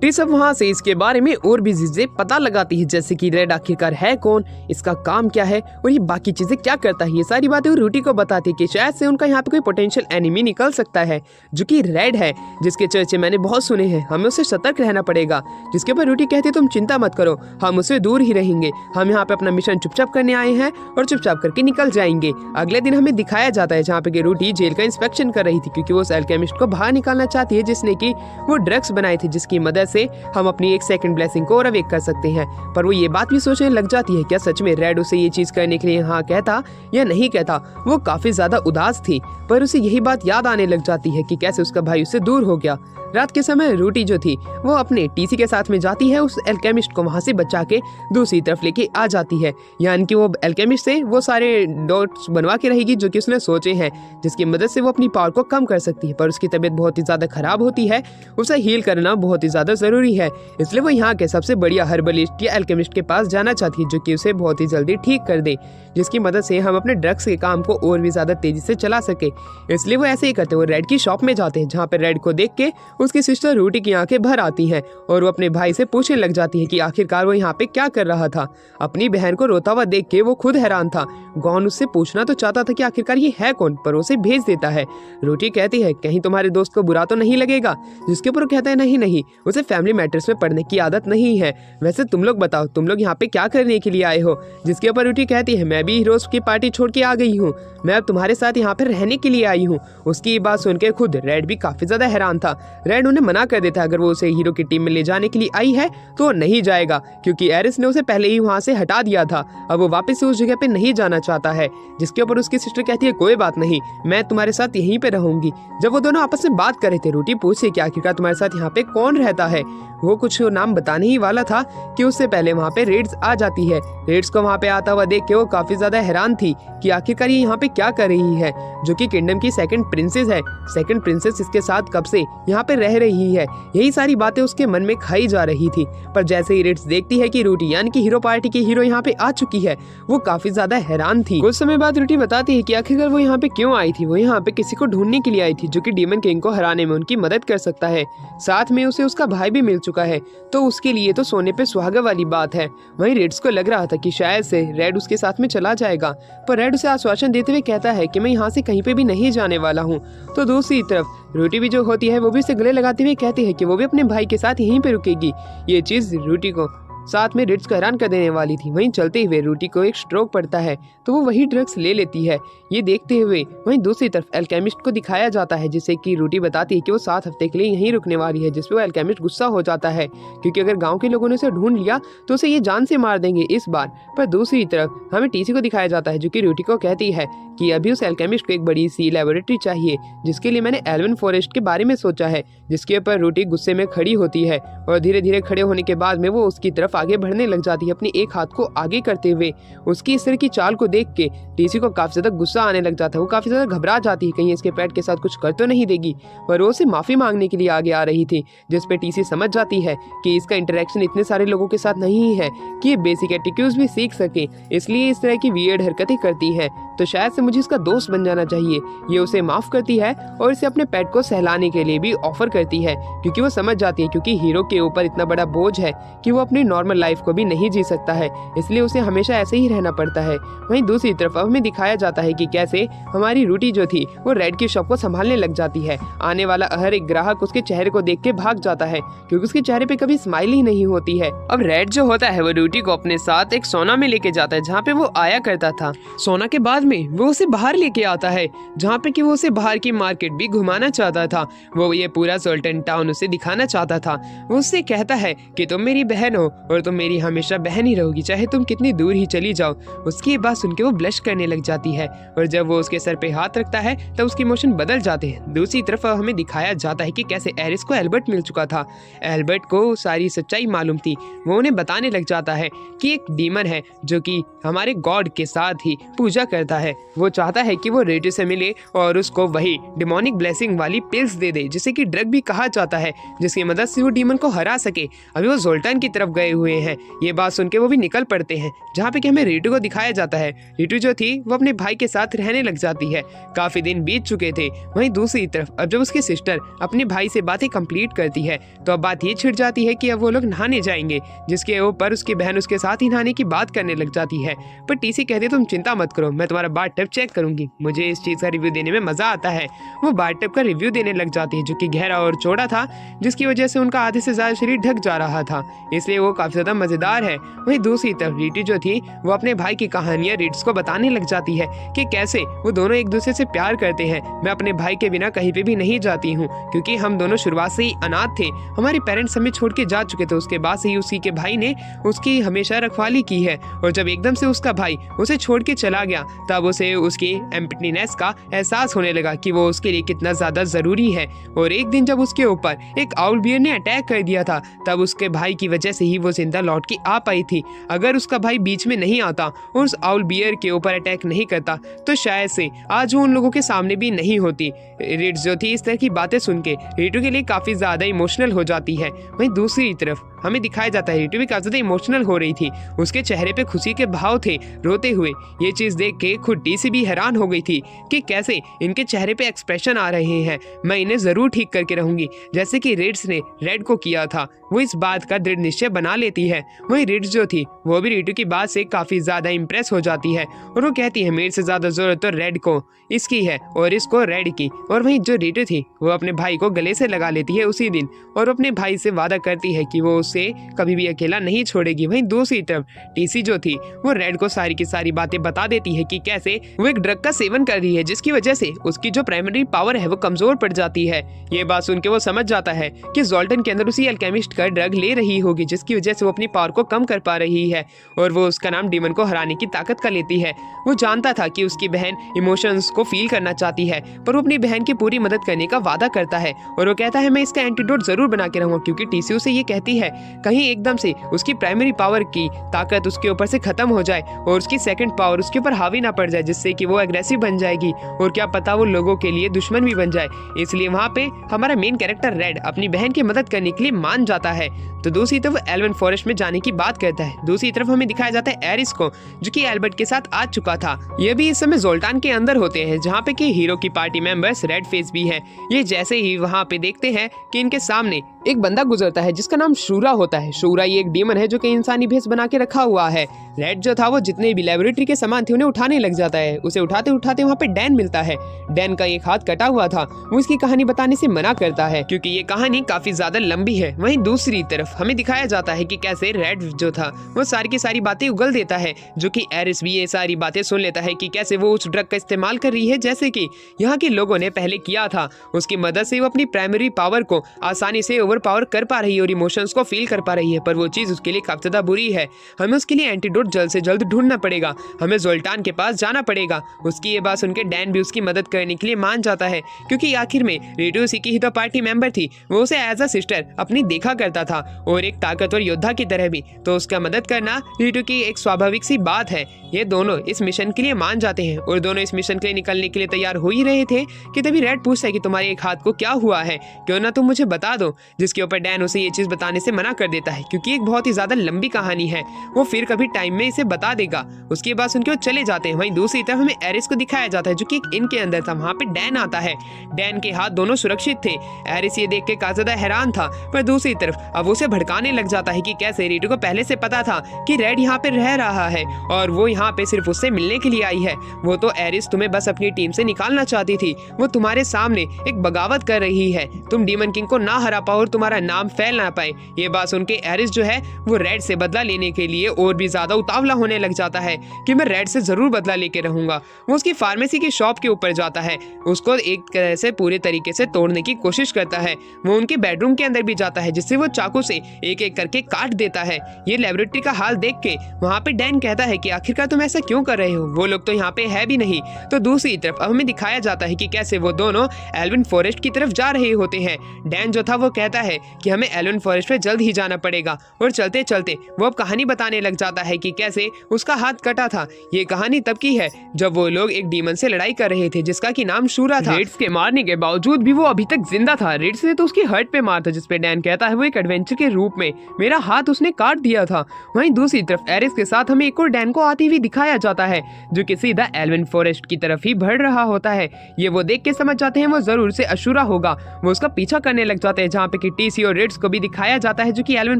टीस अब वहाँ से इसके बारे में और भी चीजें पता लगाती है जैसे कि रेड आखिरकार है कौन, इसका काम क्या है और ये बाकी चीजें क्या करता है। ये सारी बातें वो रूटी को बताती है कि शायद से उनका यहाँ पे कोई पोटेंशियल एनिमी निकल सकता है जो कि रेड है, जिसके चर्चे मैंने बहुत सुने हैं, हमें उससे सतर्क रहना पड़ेगा। जिसके ऊपर रूटी कहती है तुम चिंता मत करो, हम उससे दूर ही रहेंगे, हम यहाँ पे अपना मिशन चुपचाप करने आए हैं और चुपचाप करके निकल जाएंगे। अगले दिन हमें दिखाया जाता है जहाँ पे रूटी जेल का इंस्पेक्शन कर रही थी क्योंकि वो उस अल्केमिस्ट को बाहर निकालना चाहती है जिसने की वो ड्रग्स बनाए थे, जिसकी मदद से हम अपनी एक सेकंड ब्लेसिंग को और अवेक कर सकते हैं। पर वो ये बात भी सोचने लग जाती है क्या सच में रेड उसे ये चीज करने के लिए हाँ कहता या नहीं कहता। वो काफी ज्यादा उदास थी, पर उसे यही बात याद आने लग जाती है कि कैसे उसका भाई उससे दूर हो गया। रात के समय रूटी जो थी वो अपने टीसी के साथ में जाती है, उस एल्केमिस्ट को वहां से बचा के दूसरी तरफ लेके आ जाती है। यानी कि वो एल्केमिस्ट से वो सारे डॉट्स बनवा के रहेगी जो कि उसने सोचे हैं, जिसकी मदद से वो अपनी पावर को कम कर सकती है। पर उसकी तबीयत बहुत ही ज्यादा खराब होती है, उसे हील करना बहुत ही ज्यादा जरूरी है। इसलिए वो यहाँ के सबसे बढ़िया हर्बलिस्ट या एल्केमिस्ट के पास जाना चाहती है जो कि उसे बहुत ही जल्दी ठीक कर दे, जिसकी मदद से हम अपने ड्रग्स के काम को और भी ज्यादा तेजी से चला सके। इसलिए वो ऐसे ही करते हुए रेड की शॉप में जाते हैं, जहाँ पे रेड को देख के उसकी सिस्टर रूटी की आंखें भर आती हैं और वो अपने भाई से पूछने लग जाती है कि आखिरकार वो यहाँ पे क्या कर रहा था। अपनी बहन को रोता हुआ देख के वो खुद हैरान था। गॉन उससे पूछना तो चाहता था कि आखिरकार ये है कौन, पर उसे भेज देता है। रूटी कहती है कहीं तुम्हारे दोस्त को बुरा तो नहीं लगेगा, जिसके ऊपर वो कहता है नहीं, उसे फैमिली मैटर्स में पढ़ने की आदत नहीं है। वैसे तुम लोग बताओ, तुम लोग यहाँ पे क्या करने के लिए आए हो? जिसके ऊपर रूटी कहती है मैं भी हीरोज की पार्टी छोड़ के आ गई हूँ, मैं अब तुम्हारे साथ यहाँ पे रहने के लिए आई हूँ। उसकी ये बात सुनकर खुद रेड भी काफी ज्यादा हैरान था। रेड उन्हें मना कर देता है, अगर वो उसे हीरो की टीम में ले जाने के लिए आई है तो वो नहीं जाएगा, क्योंकि एरिस ने उसे पहले ही वहां से हटा दिया था। अब वो वापस से उस जगह पे नहीं जाना चाहता है। जिसके ऊपर उसकी सिस्टर कहती है कोई बात नहीं, मैं तुम्हारे साथ यहीं पे रहूंगी। जब वो दोनों आपस में बात कर रहे थे, रूटी पूछे कि आखिरकार तुम्हारे साथ यहाँ पे कौन रहता है। वो कुछ नाम बताने ही वाला था कि उससे पहले वहाँ पे रेड्स आ जाती है। रेड्स को वहाँ पे आता हुआ देख के वो काफी ज्यादा हैरान थी कि आखिरकार ये यहाँ पे क्या कर रही है, जो कि किंगडम की सेकंड प्रिंसेस है। सेकंड प्रिंसेस इसके साथ कब से यहाँ पे रह रही है, यही सारी बातें उसके मन में खाई जा रही थी। पर जैसे ही रेड्स देखती है कि रूटी यानी कि हीरो पार्टी की हीरो यहाँ पे आ चुकी है, वो काफी ज्यादा हैरान थी। कुछ समय बाद रूटी बताती है कि आखिरकार वो यहाँ पे क्यों आई थी। वो यहाँ पे किसी को ढूंढने के लिए आई थी जो कि डीमन किंग को हराने में उनकी मदद कर सकता है। साथ में उसे उसका भाई भी मिल चुका है, तो उसके लिए तो सोने पे सुहागा वाली बात है। वहीं रेड्स को लग रहा था कि शायद से रेड उसके साथ में चला जाएगा, पर रेड उसे आश्वासन देते हुए कहता है कि मैं यहाँ से कहीं पे भी नहीं जाने वाला हूँ। तो दूसरी तरफ रूटी भी जो होती है वो भी उसे गले लगाते हुए कहती है कि वो भी अपने भाई के साथ यहीं पे रुकेगी। ये चीज रूटी को साथ में रेड्स को हैरान कर देने वाली थी। वहीं चलते हुए रूटी को एक स्ट्रोक पड़ता है, तो वो वही ड्रग्स ले लेती है। ये देखते हुए वहीं दूसरी तरफ एल्केमिस्ट को दिखाया जाता है, जिसे कि रूटी बताती है कि वो 7 हफ्ते के लिए यहीं रुकने वाली है। जिसपे वो एल्केमिस्ट गुस्सा हो जाता है, क्योंकि अगर गाँव के लोगों ने उसे ढूंढ लिया तो उसे ये जान से मार देंगे इस बार। पर दूसरी तरफ हमें टीसी को दिखाया जाता है, जो कि रूटी को कहती है कि अभी उस एल्केमिस्ट को एक बड़ी सी लेबोरेटरी चाहिए, जिसके लिए मैंने एल्विन फॉरेस्ट के बारे में सोचा है। जिसके ऊपर रूटी गुस्से में खड़ी होती है और धीरे धीरे खड़े होने के बाद में वो उसकी तरफ आगे बढ़ने लग जाती है, अपनी एक हाथ को आगे करते हुए। उसकी इस तरह की चाल को देख के टीसी को काफी ज्यादा गुस्सा आने लग जाता है। वो काफी ज्यादा घबरा जाती है, कहीं इसके पेट के साथ कुछ कर तो नहीं देगी। पर वो उसे माफी मांगने के लिए आगे आ रही थी, जिसपे टीसी समझ जाती है कि इसका इंटरेक्शन इतने सारे लोगों के साथ नहीं है कि ये बेसिक एटिक्यूड्स भी सीख सके, इसलिए इस तरह की वियर्ड हरकतें करती है। तो शायद से मुझे इसका दोस्त बन जाना चाहिए। ये उसे माफ करती है और इसे अपने पेट को सहलाने के लिए भी ऑफर करती है, क्योंकि वो समझ जाती है क्योंकि हीरो के ऊपर इतना बड़ा बोझ है कि वो अपनी नॉर्मल लाइफ को भी नहीं जी सकता है, इसलिए उसे हमेशा ऐसे ही रहना पड़ता है। वहीं दूसरी तरफ हमें दिखाया जाता है कि कैसे हमारी रूटी जो थी वो रेड की शॉप को संभालने लग जाती है। आने वाला हर एक ग्राहक उसके चेहरे को देख के भाग जाता है, क्योंकि उसके चेहरे पे कभी स्माइल ही नहीं होती है। अब रेड जो होता है वो रूटी को अपने साथ एक सोना में लेके जाता है, जहाँ पे वो आया करता था। सोना के बाद में वो उसे बाहर लेके आता है, जहाँ पे कि वो उसे बाहर की मार्केट भी घुमाना चाहता था। वो ये पूरा सोल्टन टाउन उसे दिखाना चाहता था। वो उससे कहता है कि तुम मेरी बहन हो और तुम मेरी हमेशा बहन ही रहोगी, चाहे तुम कितनी दूर ही चली जाओ। उसकी बात सुन के वो ब्लश करने लग जाती है, और जब वो उसके सर पे हाथ रखता है तब उसके इमोशन बदल जाते हैं। दूसरी तरफ हमें दिखाया जाता है कि कैसे एरिस को एल्बर्ट मिल चुका था। एल्बर्ट को सारी सच्चाई मालूम थी। वो उन्हें बताने लग जाता है कि एक डीमन है जो कि हमारे गॉड के साथ ही पूजा करता है। वो चाहता है कि वो रेडी से मिले और उसको वही डिमोनिक ब्लेसिंग वाली पिल्स दे दे, जिसे कि ड्रग भी कहा जाता है, जिसकी मदद से वो डीमन को हरा सके। अभी वो जोल्टन की तरफ गए हुए हैं। ये बात सुन के वो भी निकल पड़ते हैं, जहाँ पे कि हमें रीटू को दिखाया जाता है। रीटू जो थी वो अपने भाई के साथ रहने लग जाती है। काफी दिन बीत चुके थे। वहीं दूसरी तरफ अब जब उसकी सिस्टर अपने भाई से बातें कंप्लीट करती है तो अब बात ये छिड़ जाती है कि अब वो लोग नहाने जाएंगे, जिसके ऊपर उसकी बहन उसके साथ ही नहाने की बात करने लग जाती है। पर टीसी कहती है तुम चिंता मत करो, मैं तुम्हारा बाथ टब चेक करूंगी, मुझे इस चीज का रिव्यू देने में मजा आता है। वो बाथ टब का रिव्यू देने लग जाती है, जो कि गहरा और चौड़ा था, जिसकी वजह से उनका आधे से ज्यादा शरीर ढक जा रहा था, इसलिए वो काफी काफी ज्यादा मजेदार है। वहीं दूसरी तरफ रीटू जो थी वो अपने भाई की कहानियां रिट्स को बताने लग जाती है कि कैसे वो दोनों एक दूसरे से प्यार करते हैं। मैं अपने भाई के बिना कहीं पे भी नहीं जाती हूँ क्योंकि हम दोनों शुरुआत से ही अनाथ थे, हमारे पेरेंट्स हमें छोड़ के जा चुके थे। उसके बाद से ही उसकी के भाई ने उसकी हमेशा रखवाली की है और जब एकदम से उसका भाई उसे छोड़ के चला गया तब उसे उसकी एम्प्टीनेस का एहसास होने लगा कि वो उसके लिए कितना ज्यादा जरूरी है। और एक दिन जब उसके ऊपर एक आउल बियर ने अटैक कर दिया था तब उसके भाई की वजह से ही वो जिंदा लौट के आ पाई थी। अगर उसका भाई बीच में नहीं आता और उस आउल बियर के ऊपर अटैक नहीं करता तो शायद से आज वो उन लोगों के सामने भी नहीं होती। रिट्स जो थी इस तरह की बातें सुन के रीटू के लिए काफी ज्यादा इमोशनल हो जाती है। वहीं दूसरी तरफ हमें दिखाया जाता है रीटू भी काफी ज्यादा इमोशनल हो रही थी, उसके चेहरे पे खुशी के भाव थे रोते हुए। ये चीज देख के खुद डीसी भी हैरान हो गई थी कि कैसे इनके चेहरे पे एक्सप्रेशन आ रहे हैं। मैं इन्हें जरूर ठीक करके रहूंगी जैसे कि रिट्स ने रेड को किया था। वो इस बात का दृढ़ निश्चय बना लेती है। वहीं रिट्स जो थी वो भी रीटू की बात से काफी ज्यादा इम्प्रेस हो जाती है और वो कहती है मेरे से ज्यादा जरूरत तो रेड को इसकी है और इसको रेड की। और वहीं जो रीटू थी वो अपने भाई को गले से लगा लेती है उसी दिन और अपने भाई से वादा करती है कि वो उसे कभी भी अकेला नहीं छोड़ेगी। वहीं दूसरी तरफ टीसी जो थी वो रेड को सारी की सारी बातें बता देती है कि कैसे वो एक ड्रग का सेवन कर रही है जिसकी वजह से उसकी जो प्राइमरी पावर है वो कमजोर पड़ जाती है। ये बात सुन के वो समझ जाता है कि जोल्टन के अंदर उसी अल्केमिस्ट का ड्रग ले रही होगी जिसकी वजह से वो अपनी पावर को कम कर पा रही है और वो उसका नाम डीमन को हराने की ताकत का लेती है। वो जानता था कि उसकी बहन इमोशंस को फील करना चाहती है पर वो अपनी बहन की पूरी मदद करने का वादा करता है और वो कहता है मैं इसका एंटीडोट जरूर बना के रहूंगा क्योंकि टीसी उसे ये कहती है कहीं एकदम से उसकी प्राइमरी पावर की ताकत उसके ऊपर से खत्म हो जाए और उसकी सेकंड पावर उसके ऊपर हावी ना पड़ जाए जिससे कि वो एग्रेसिव बन जाएगी और क्या पता वो लोगों के लिए दुश्मन भी बन जाए। इसलिए वहाँ पे हमारा मेन कैरेक्टर रेड अपनी बहन की मदद करने के लिए मान जाता है। तो दूसरी तरफ एल्वन फॉरेस्ट में जाने की बात करता है। दूसरी तरफ हमें दिखाया जाता है एरिस को जो कि एल्बर्ट के साथ आ चुका था। ये भी इस समय जोल्टान के अंदर होते हैं जहाँ पे कि हीरो की पार्टी मेंबर्स रेड फेस भी है। ये जैसे ही वहाँ पे देखते हैं कि इनके सामने एक बंदा गुजरता है जिसका नाम शूरा होता है। शूरा ये एक डीमन है जो कि इंसानी भेष बना के रखा हुआ है। रेड जो था वो जितने भी लेबोरेटरी के सामान थे उन्हें उठाने लग जाता है। उसे उठाते उठाते वहाँ पे डैन मिलता है। डैन का एक हाथ कटा हुआ था, वो इसकी कहानी बताने से मना करता है क्योंकि ये कहानी काफी ज्यादा लंबी है। वहीं दूसरी तरफ हमें दिखाया जाता है कि कैसे रेड जो था वो सारी की सारी बातें उगल देता है जो कि एरिस भी ये सारी बातें सुन लेता है कि कैसे वो उस ड्रग का इस्तेमाल कर रही है जैसे कि यहाँ के लोगों ने पहले किया था। उसकी मदद से वो अपनी प्राइमरी पावर को आसानी से ओवर पावर कर पा रही है और इमोशंस को फील कर पा रही है पर वो चीज उसके लिए काफी ज्यादा बुरी है। हमें उसके लिए एंटीडोट जल्द से जल्द ढूंढना पड़ेगा, हमें जोल्टान के पास जाना पड़ेगा। उसकी ये बात सुनकर डैन भी उसकी मदद करने के लिए मान जाता है क्योंकि आखिर में रीटू उसी की ही तो पार्टी मेंबर थी। वो उसे एज अ सिस्टर अपनी देखा करता था और एक ताकतवर योद्धा की तरह भी, तो उसका मदद करना रीटू की एक स्वाभाविक सी बात है। ये दोनों इस मिशन के लिए मान जाते हैं और दोनों इस मिशन के लिए निकलने के लिए तैयार हो ही रहे थे कि तभी रेड पूछता है कि तुम्हारे एक हाथ को क्या हुआ है, क्यों ना तुम मुझे बता दो। जिसके ऊपर डैन उसे ये चीज बताने से मना कर देता है क्योंकि एक बहुत ही ज्यादा लंबी कहानी है, वो फिर कभी टाइम में इसे बता देगा। उसके बाद सुनकर वो चले जाते हैं। वहीं दूसरी तरफ हमें एरिस को दिखाया जाता है जो कि एक इन के अंदर था। वहाँ पे डैन आता है। डैन के हाथ दोनों सुरक्षित थे। एरिस ये देख के काफी ज्यादा हैरान था पर दूसरी तरफ अब उसे भड़काने लग जाता है कि कैसे रीटू को पहले से पता था कि रेड यहाँ पे रह रहा है और वो यहाँ पे सिर्फ उससे मिलने के लिए आई है। वो तो एरिस तुम्हें बस अपनी टीम से निकालना चाहती थी, वो तुम्हारे सामने एक बगावत कर रही है, तुम डीमन किंग को ना हरा पाओ और तुम्हारा नाम फैल ना पाए। ये बात सुन के एरिस जो है वो रेड से बदला लेने के लिए और भी ज्यादा उतावला होने लग जाता है कि मैं रेड से जरूर बदला लेके रहूंगा। वो उसकी फार्मेसी की शॉप के ऊपर जाता है, उसको एक तरह से पूरे तरीके से तोड़ने की कोशिश करता है। वो उनके बेडरूम के अंदर भी जाता है जिससे वो चाकू से एक एक करके काट देता है। ये लेबोरेटरी का हाल देख के वहाँ पे डैन कहता है कि आखिरकार तुम ऐसा क्यों कर रहे हो, वो लोग तो यहाँ पे है भी नहीं। तो दूसरी तरफ अब हमें दिखाया जाता है कि कैसे वो दोनों एल्विन फॉरेस्ट की तरफ जा रहे होते हैं। डैन जो था वो कहता है कि हमें एल्विन फॉरेस्ट पे जल्द ही जाना पड़ेगा और चलते चलते वो अब कहानी बताने लग जाता है कि कैसे उसका हाथ कटा था। ये कहानी तब की है जब वो लोग एक डीमन से लड़ाई कर रहे थे जिसका की नाम शूरा था। रेड्स के मारने के बावजूद भी वो अभी तक जिंदा था। रेड्स ने तो उसकी हर्ट पे मार था जिसपे डैन कहता है वो एक एडवेंचर के रूप में मेरा हाथ उसने काट दिया था। वहीं दूसरी तरफ एरिस के साथ हमें एक और डैन को आते हुए दिखाया जाता है जो कि सीधा एल्विन फॉरेस्ट की तरफ ही बढ़ रहा होता है। ये वो देख के समझ जाते हैं वो जरूर से अशूरा होगा। वो उसका पीछा करने लग जाते हैं जहाँ पे टीसी और रेड्स को भी दिखाया जाता है जो कि एल्विन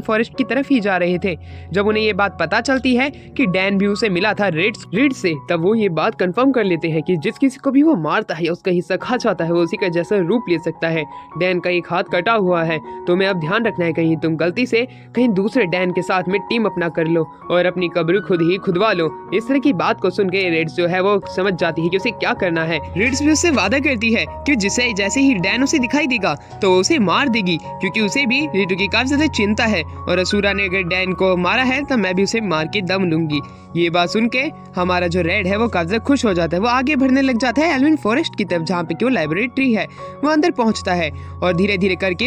फॉरेस्ट की तरफ ही जा रहे थे। जब उन्हें ये बात पता चलती है है कि डैन भी उसे मिला था रीड से। तब वो ये बात कंफर्म कर लेते हैं कि जिस किसी को भी वो मारता है या उसका हिस्सा खा जाता है वो उसी का जैसा रूप ले सकता है। डैन का एक हाथ कटा हुआ है, तुम्हें अब ध्यान रखना है कहीं तुम गलती से कहीं दूसरे डैन के साथ में टीम अपना कर लो और अपनी कब्र खुद ही खुदवा लो। इस तरह की बात को सुन के रेड्स जो है वो समझ जाती है कि उसे क्या करना है। रेड्स भी उससे वादा करती है कि जिसे जैसे ही डैन उसे दिखाई देगा तो उसे मार देगी, क्योंकि उसे भी रीटू की काफी ज्यादा चिंता है और असुरा ने अगर डैन को मारा है तो मैं भी उसे मार के दम लूंगी। ये बात सुन के हमारा जो रेड है वो काफी ज्यादा खुश हो जाता है। वो आगे बढ़ने लग जाता है एल्विन फॉरेस्ट की तरफ, जहाँ पे कि वो लाइब्रेरी है। वो अंदर पहुंचता है और धीरे धीरे करके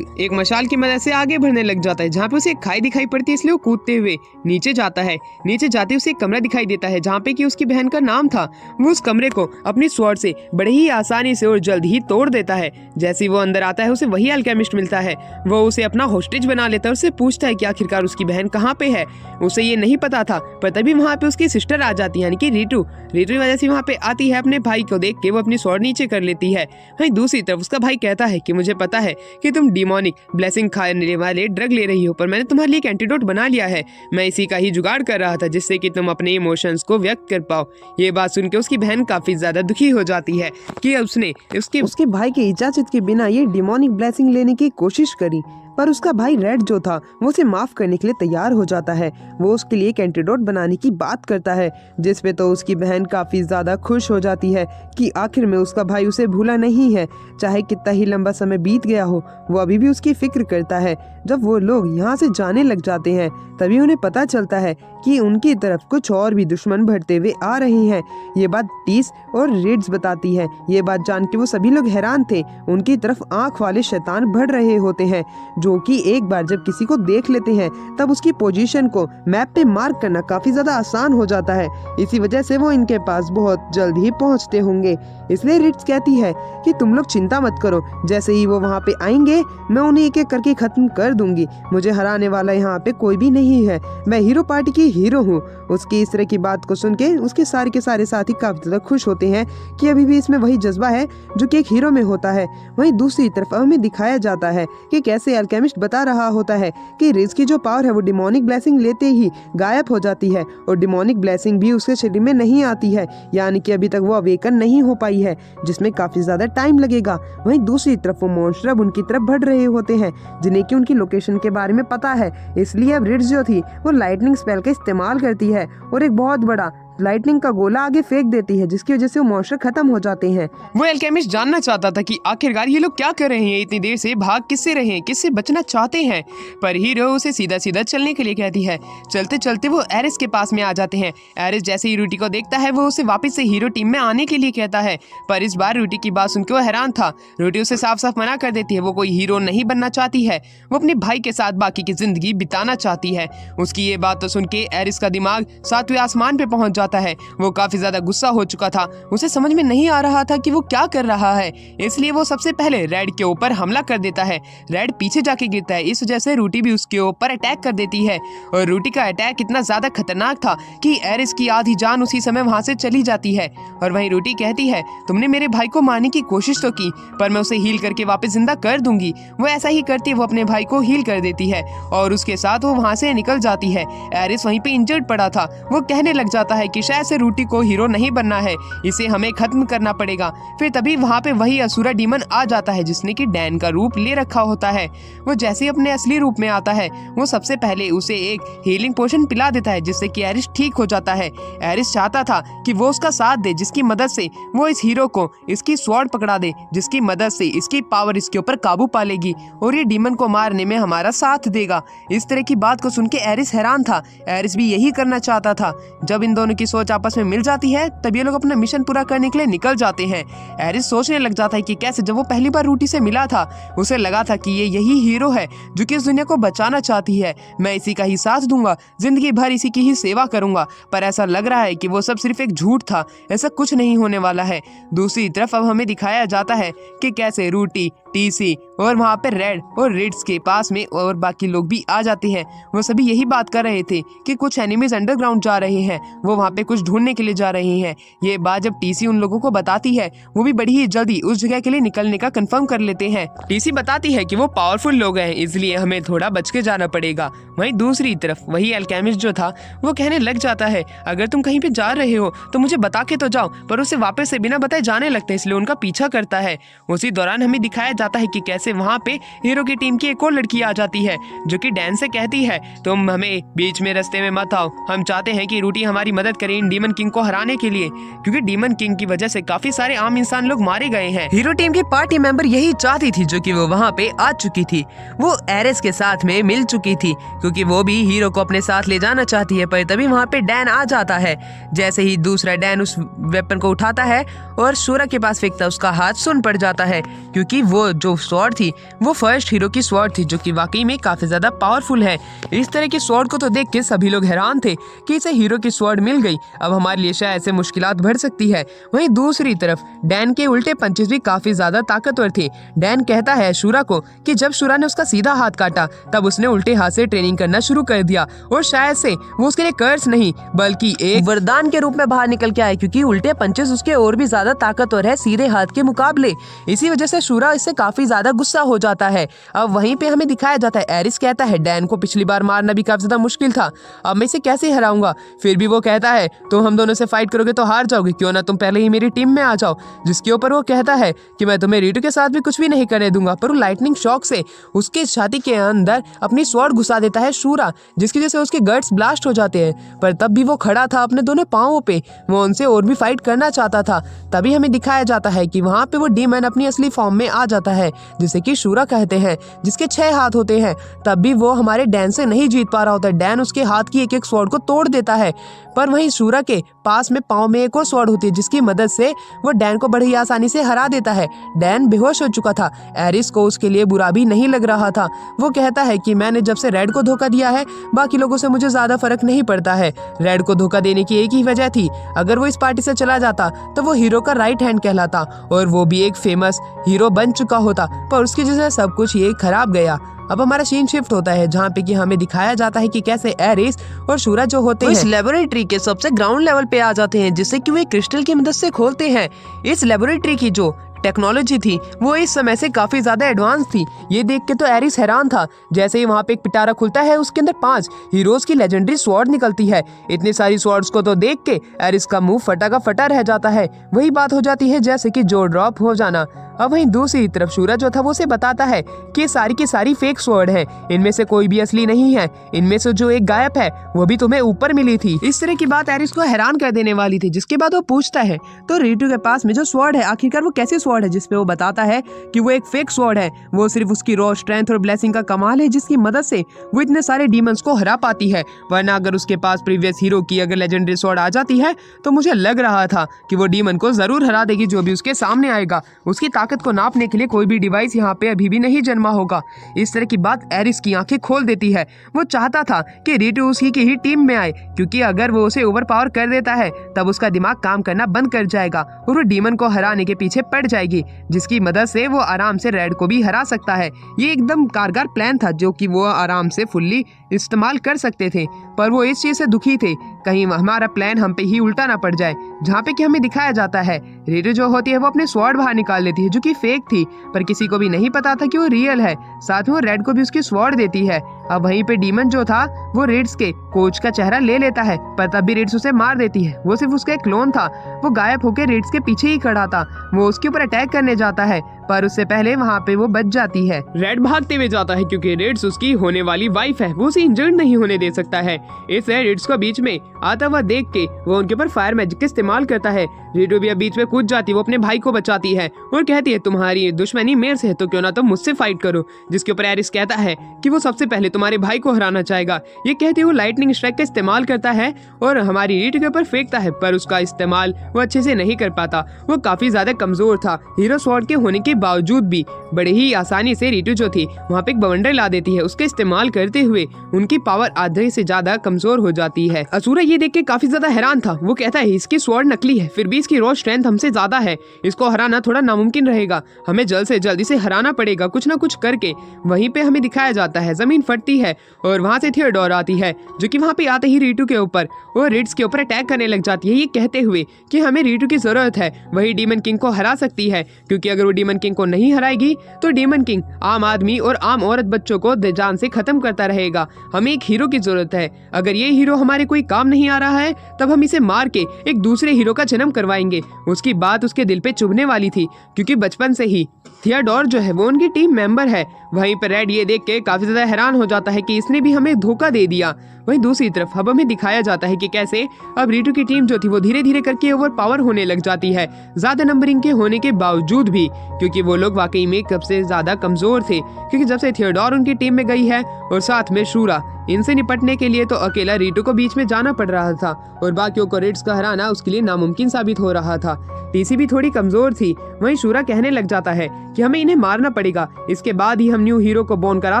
एक मशाल की मदद से आगे बढ़ने लग जाता है, जहाँ पे उसे एक खाई दिखाई पड़ती है, इसलिए वो कूदते हुए नीचे जाता है। नीचे जाते उसे एक कमरा दिखाई देता है जहाँ पे कि उसकी बहन का नाम था। वो उस कमरे को अपनी स्वॉर्ड से बड़े ही आसानी से और जल्द ही तोड़ देता है। जैसे वो अंदर आता है उसे वही अल्केमिस्ट मिलता है। वो उसे अपना होस्टेज बना लेता है, उससे पूछता है कि आखिरकार उसकी बहन कहाँ पे है। उसे ये नहीं पता था, पर तभी वहाँ पे उसकी सिस्टर आ जाती है, यानी कि रीटू की वजह से वहाँ पे आती है। अपने भाई को देख के वो अपनी स्वॉर्ड नीचे कर लेती है। वहीं दूसरी तरफ उसका भाई कहता है कि मुझे पता है कि तुम डिमोनिक ब्लेसिंग खाने वाले ड्रग ले रही हो, पर मैंने तुम्हारे लिए एक एंटीडोट बना लिया है। मैं इसी का ही जुगाड़ कर रहा था जिससे कि तुम अपने इमोशंस को व्यक्त कर पाओ। ये बात सुन के उसकी बहन काफी ज्यादा दुखी हो जाती है कि उसने उसके भाई के इजाजत के बिना ये डिमोनिक ब्लेसिंग लेने की कोशिश करी, पर उसका भाई रेड जो था वो उसे माफ करने के लिए तैयार हो जाता है। वो उसके लिए एक एंटीडोट बनाने की बात करता है, जिसपे तो उसकी बहन काफी ज्यादा खुश हो जाती है कि आखिर में उसका भाई उसे भूला नहीं है। चाहे कितना ही लंबा समय बीत गया हो, वो अभी भी उसकी फिक्र करता है। जब वो लोग यहाँ से जाने लग जाते हैं तभी उन्हें पता चलता है कि उनकी तरफ कुछ और भी दुश्मन बढ़ते हुए आ रहे हैं। ये बात टीस और रेड्स बताती है। ये बात जान के वो सभी लोग हैरान थे। उनकी तरफ आंख वाले शैतान बढ़ रहे होते हैं, जो कि एक बार जब किसी को देख लेते हैं तब उसकी पोजीशन को मैप पे मार्क करना काफी ज्यादा आसान हो जाता है। इसी वजह से वो इनके पास बहुत जल्द ही पहुंचते होंगे। इसलिए रिट्स कहती है कि तुम लोग चिंता मत करो, जैसे ही वो वहाँ पे आएंगे मैं उन्हें एक एक करके खत्म कर दूंगी। मुझे हराने वाला यहाँ पे कोई भी नहीं है, मैं हीरो पार्टी की हीरो हूँ। उसकी इस तरह की बात को सुन के उसके सारे के सारे साथी काफी ज्यादा खुश होते हैं कि अभी भी इसमें वही जज्बा है जो कि एक हीरो में होता है। वहीं दूसरी तरफ हमें दिखाया जाता है कि कैसे अल्केमिस्ट बता रहा होता है कि रिज की जो पावर है वो डिमोनिक ब्लेसिंग लेते ही गायब हो जाती है और डिमोनिक ब्लेसिंग भी उसके शरीर में नहीं आती है, यानी कि अभी तक वो अवेकन नहीं हो पाई है, जिसमें काफी ज्यादा टाइम लगेगा। वहीं दूसरी तरफ वो मॉन्स्टर अब उनकी तरफ बढ़ रहे होते हैं, जिन्हें की उनकी लोकेशन के बारे में पता है। इसलिए अब रिज जो थी वो लाइटनिंग स्पेल का इस्तेमाल करती है और एक बहुत बड़ा लाइटनिंग का गोला आगे फेंक देती है, जिसकी वजह से वो मॉन्स्टर खत्म हो जाते हैं। वो अल्केमिस्ट जानना चाहता था कि आखिरकार ये लोग क्या कर रहे हैं, इतनी देर से भाग किससे रहे हैं, किससे बचना चाहते हैं। पर हीरो उसे सीधा सीधा चलने के लिए कहती है। चलते चलते वो एरिस के पास में आ जाते हैं। एरिस जैसे ही रूटी को देखता है वो उसे वापस से हीरो टीम में आने के लिए कहता है, पर इस बार रूटी की बात सुनकर वो हैरान था। रूटी उसे साफ साफ मना कर देती है, वो कोई हीरो नहीं बनना चाहती है, वो अपने भाई के साथ बाकी की जिंदगी बिताना चाहती है। उसकी ये बात तो सुन के एरिस का दिमाग 7वें आसमान पे पहुंच जाता है। वो काफी ज्यादा गुस्सा हो चुका था, उसे समझ में नहीं आ रहा था कि वो क्या कर रहा है, इसलिए वो सबसे पहले रेड के ऊपर हमला कर देता है। रेड पीछे जाके गिरता है, इस वजह से रूटी भी उसके ऊपर अटैक कर देती है और रूटी का अटैक इतना ज्यादा खतरनाक था कि एरिस की आधी जान उसी समय वहां से चली जाती है। और वहीं रूटी कहती है, तुमने मेरे भाई को मारने की कोशिश तो की, पर मैं उसे हील करके वापस जिंदा कर दूंगी। वो ऐसा ही करती वो अपने भाई को हील कर देती है और उसके साथ वो वहां से निकल जाती है। एरिस वहीं पे इंजर्ड पड़ा था, वो कहने लग जाता है कि शायद से रूटी को हीरो नहीं बनना है, इसे हमें खत्म करना पड़ेगा। फिर तभी वहां पे वही असुरा डीमन आ जाता है जिसने कि डैन का रूप ले रखा होता है। वो जैसे अपने असली रूप में आता है वो सबसे पहले उसे एक हीलिंग पोशन पिला देता है, जिससे कि एरिस ठीक हो जाता है। एरिस चाहता था कि वो उसका साथ दे, जिसकी मदद से वो इस हीरो को इसकी स्वॉर्ड पकड़ा दे, जिसकी मदद से इसकी पावर इसके ऊपर काबू पा लेगी और ये डीमन को मारने में हमारा साथ देगा। इस तरह की बात को सुन के एरिस हैरान था, एरिस भी यही करना चाहता था। जब इन दोनों की सोच आपस में मिल जाती है तब ये लोग अपना मिशन पूरा करने के लिए निकल जाते हैं। एरिस सोचने लग जाता है कि कैसे जब वो पहली बार रूटी से मिला था उसे लगा था कि ये यही हीरो है जो कि इस दुनिया को बचाना चाहती है, मैं इसी का ही साथ दूंगा, जिंदगी भर इसी की ही सेवा करूंगा। पर ऐसा लग रहा है कि वो सब सिर्फ एक झूठ था, ऐसा कुछ नहीं होने वाला है। दूसरी तरफ अब हमें दिखाया जाता है कि कैसे रूटी टीसी और वहाँ पे रेड और रेड्स के पास में और बाकी लोग भी आ जाते हैं। वो सभी यही बात कर रहे थे कि कुछ एनिमीज अंडरग्राउंड जा रहे हैं, वो वहाँ पे कुछ ढूंढने के लिए जा रहे हैं। ये बात जब टीसी उन लोगों को बताती है, वो भी बड़ी ही जल्दी उस जगह के लिए निकलने का कंफर्म कर लेते हैं। टीसी बताती है कि वो पावरफुल लोग हैं, इसलिए हमें थोड़ा बच के जाना पड़ेगा। वहीं दूसरी तरफ वही अल्केमिस्ट जो था वो कहने लग जाता है, अगर तुम कहीं पे जा रहे हो तो मुझे बता के तो जाओ, पर उसे वापस से बिना बताए जाने लगते हैं, इसलिए उनका पीछा करता है। उसी दौरान हमें दिखाया जाता है कि कैसे वहाँ पे हीरो की टीम की एक और लड़की आ जाती है जो कि डैन से कहती है, तुम हमें बीच में रास्ते में मत आओ, हम चाहते हैं कि रूटी हमारी मदद करे इन डीमन किंग को हराने के लिए, क्योंकि डीमन किंग की वजह से काफी सारे आम इंसान लोग मारे गए हैं। हीरो टीम की पार्टी मेंबर यही चाहती थी, जो कि वो वहाँ पे आ चुकी थी। वो एरिस के साथ में मिल चुकी थी क्योंकि वो भी हीरो को अपने साथ ले जाना चाहती है, पर तभी वहाँ पे डैन आ जाता है। जैसे ही दूसरा डैन उस वेपन को उठाता है और शूरा के पास फेंकता है, उसका हाथ सुन पड़ जाता है, क्योंकि वो जो स्वॉर्ड थी वो फर्स्ट हीरो की स्वॉर्ड थी, जो कि वाकई में काफी ज्यादा पावरफुल है। इस तरह की स्वॉर्ड को तो देख के सभी लोग हैरान थे कि इसे हीरो की स्वॉर्ड मिल गई, अब हमारे लिए शायद ऐसे मुश्किलात बढ़ सकती है। वहीं दूसरी तरफ डैन के उल्टे पंचेस भी काफी ज्यादा ताकतवर थे। डैन कहता है शूरा को कि जब शूरा ने उसका सीधा हाथ काटा तब उसने उल्टे हाथ से ट्रेनिंग करना शुरू कर दिया, और शायद से वो उसके लिए कर्स नहीं बल्कि एक वरदान के रूप में बाहर निकल के आए, क्योंकि उल्टे पंचेस उसके और भी ज्यादा ताकतवर है सीधे हाथ के मुकाबले। इसी वजह से शूरा इससे काफी ज्यादा गुस्सा हो जाता है। अब वहीं पे हमें दिखाया जाता है, एरिस कहता है डैन को पिछली बार मारना भी काफी ज्यादा मुश्किल था, अब मैं इसे कैसे हराऊंगा। फिर भी वो कहता है तुम हम दोनों से फाइट करोगे तो हार जाओगे, क्यों ना तुम पहले ही मेरी टीम में आ जाओ। जिसके ऊपर वो कहता है कि मैं तुम्हें रीटू के साथ भी कुछ भी नहीं करने दूंगा, पर वो लाइटनिंग शॉक से उसके छाती के अंदर अपनी स्वॉर्ड घुसा देता है शूरा, जिसकी वजह से उसके गट्स ब्लास्ट हो जाते हैं। पर तब भी वो खड़ा था अपने दोनों पांवों पे, वो उनसे और भी फाइट करना चाहता था। तभी हमें दिखाया जाता है कि वहाँ पे वो डीमन अपनी असली फॉर्म में आ जाता है, जिसे कि शूरा कहते हैं, जिसके 6 हाथ होते हैं। तब भी वो हमारे डैन से नहीं जीत पा रहा होता है। डैन उसके हाथ की एक एक स्वॉर्ड को तोड़ देता है, पर वहीं शूरा के पास में पाँव में एक और स्वॉर्ड होती है, जिसकी मदद से वो डैन को बड़ी आसानी से हरा देता है। डैन बेहोश हो चुका था, एरिस को उसके लिए बुरा भी नहीं लग रहा था। वो कहता है कि मैंने जब से रेड को धोखा दिया है बाकी लोगों से मुझे ज्यादा फर्क नहीं पड़ता है। रेड को धोखा देने की एक ही वजह थी, अगर वो इस पार्टी से चला जाता तो वो हीरो का राइट हैंड कहलाता और वो भी एक फेमस हीरो बन चुका होता, पर उसकी वजह से सब कुछ ये खराब गया। अब हमारा सीन शिफ्ट होता है जहाँ पे कि हमें दिखाया जाता है कि कैसे एरिस और शूरा जो होते हैं इस लेबोरेटरी के सबसे ग्राउंड लेवल पे आ जाते हैं, जिससे कि वे क्रिस्टल की मदद से खोलते हैं। इस लेबोरेटरी की जो टेक्नोलॉजी थी वो इस समय से काफी ज्यादा एडवांस थी। ये देख के तो एरिस हैरान था। जैसे ही वहाँ पे एक पिटारा खुलता है, उसके अंदर 5 हीरोज की लेजेंडरी स्वॉर्ड निकलती है। इतनी सारी स्वॉर्ड्स को तो देख के एरिस का मुंह फटा का फटा रह जाता है। वही बात हो जाती है जैसे कि जो ड्रॉप हो जाना। अब वहीं दूसरी तरफ शूरा जो था वो उसे बताता है कि सारी की सारी फेक स्वॉर्ड है, इनमें से कोई भी असली नहीं है, इनमें से जो एक गायब है वो भी तुम्हें ऊपर मिली थी। इस तरह की बात एरिस को हैरान कर देने वाली थी। जिसके बाद वो पूछता है तो रीटू के पास में जो स्वॉर्ड है आखिरकार वो कैसी स्वॉर्ड है, जिसपे वो बताता है कि वो एक फेक स्वॉर्ड है, वो सिर्फ उसकी रॉ स्ट्रेंथ और ब्लेसिंग का कमाल है, जिसकी मदद से वो इतने सारे डीमंस को हरा पाती है। वरना अगर उसके पास प्रीवियस हीरो की अगर लेजेंडरी स्वॉर्ड आ जाती है तो मुझे लग रहा था कि वो डीमन को जरूर हरा देगी जो भी उसके सामने आएगा। उसकी ताकत को नापने के लिए कोई भी डिवाइस यहाँ पे अभी भी नहीं जन्मा होगा। इस तरह की बात एरिस की आंखें खोल देती है। वो चाहता था कि रीटू उसी की ही टीम में आए, क्योंकि अगर वो उसे ओवर पावर कर देता है तब उसका दिमाग काम करना बंद कर जाएगा और वो डीमन को हराने के पीछे पड़ जाएगी, जिसकी मदद से वो आराम से रेड को भी हरा सकता है। ये एकदम कारगर प्लान था जो कि वो आराम से फुल्ली इस्तेमाल कर सकते थे, पर वो इस चीज से दुखी थे कहीं हमारा प्लान हम पे ही उल्टा ना पड़ जाए। जहाँ पे कि हमें दिखाया जाता है रीटू जो होती है वो अपने स्वॉर्ड बाहर निकाल लेती है जो कि फेक थी, पर किसी को भी नहीं पता था कि वो रियल है। साथ में वो रेड को भी उसकी स्वॉर्ड देती है। अब वहीं पे डीमन जो था वो रेड्स के कोच का चेहरा ले लेता है, पर तब भी रेड्स उसे मार देती है। वो सिर्फ उसका एक क्लोन था, वो गायब होकर रेड्स के पीछे ही खड़ा था। वो उसके ऊपर अटैक करने जाता है, पर उससे पहले वहाँ पे वो बच जाती है। रेड भागते हुए जाता है क्योंकि रेड्स उसकी होने वाली वाइफ है, वो उसे इंजर्ड नहीं होने दे सकता है। इसलिए रेड्स को बीच में आता हुआ देख के वो उनके ऊपर फायर मैजिक का इस्तेमाल करता है। रीटू भी अब बीच में कूद जाती है, वो अपने भाई को बचाती है और कहती है तुम्हारी दुश्मनी मेरे से है तो क्यों ना तुम मुझसे फाइट करो। जिसके ऊपर एरिस कहता है कि वो सबसे पहले तुम्हारे भाई को हराना चाहेगा। ये कहते हुए लाइटनिंग स्ट्राइक का इस्तेमाल करता है और हमारी रीटू के ऊपर फेंकता है, पर उसका इस्तेमाल वो अच्छे से नहीं कर पाता। वो काफी ज्यादा कमजोर था। हीरो स्वॉर्ड के होने के बावजूद भी बड़े ही आसानी से रीटू जो थी वहाँ पे एक बवंडर ला देती है। उसके इस्तेमाल करते हुए उनकी पावर आधे से ज्यादा कमजोर हो जाती है। असुरा ये देख के काफी ज्यादा हैरान था। वो कहता है इसकी स्वॉर्ड नकली है, फिर भी इसकी रॉ स्ट्रेंथ हमसे ज्यादा है, इसको हराना थोड़ा नामुमकिन रहेगा, हमें जल्द से जल्द इसे हराना पड़ेगा कुछ ना कुछ करके। वहीं पे हमें दिखाया जाता है जमीन फटती है और वहाँ से थियोडोर आती है, जो कि वहाँ पे आते ही रीटू के ऊपर और रिट्स के ऊपर अटैक करने लग जाती है, ये कहते हुए कि हमें रीटू की जरूरत है, वही डीमन किंग को हरा सकती है, क्योंकि अगर वो डीमन किंग को नहीं हराएगी तो डीमन किंग आम आदमी और आम औरत बच्चों को जान से खत्म करता रहेगा। हमें एक हीरो की जरूरत है, अगर ये हीरो हमारे कोई काम नहीं आ रहा है तब हम इसे मार के एक दूसरे हीरो का जन्म करवाएंगे। उसकी बात उसके दिल पे चुभने वाली थी, क्योंकि बचपन से ही थियोडोर जो है वो उनकी टीम मेंबर है। वहीं पर रेड ये देख के काफी ज्यादा हैरान हो जाता है कि इसने भी हमें धोखा दे दिया। वहीं दूसरी तरफ अब हमें दिखाया जाता है कि कैसे अब रीटू की टीम जो थी वो धीरे धीरे करके ओवर पावर होने लग जाती है, ज्यादा नंबरिंग के होने के बावजूद भी, क्योंकि वो लोग वाकई में कब से ज्यादा कमजोर थे। क्योंकि जब से थियोडोर उनकी टीम में गई है और साथ में शूरा, इनसे निपटने के लिए तो अकेला रीटू को बीच में जाना पड़ रहा था और बाकियों को रिट्स का हराना उसके लिए नामुमकिन साबित हो रहा था। टीसी भी थोड़ी कमजोर थी। वहीं शूरा कहने लग जाता है कि हमें इन्हें मारना पड़ेगा, इसके बाद ही हम न्यू हीरो को बॉर्न करा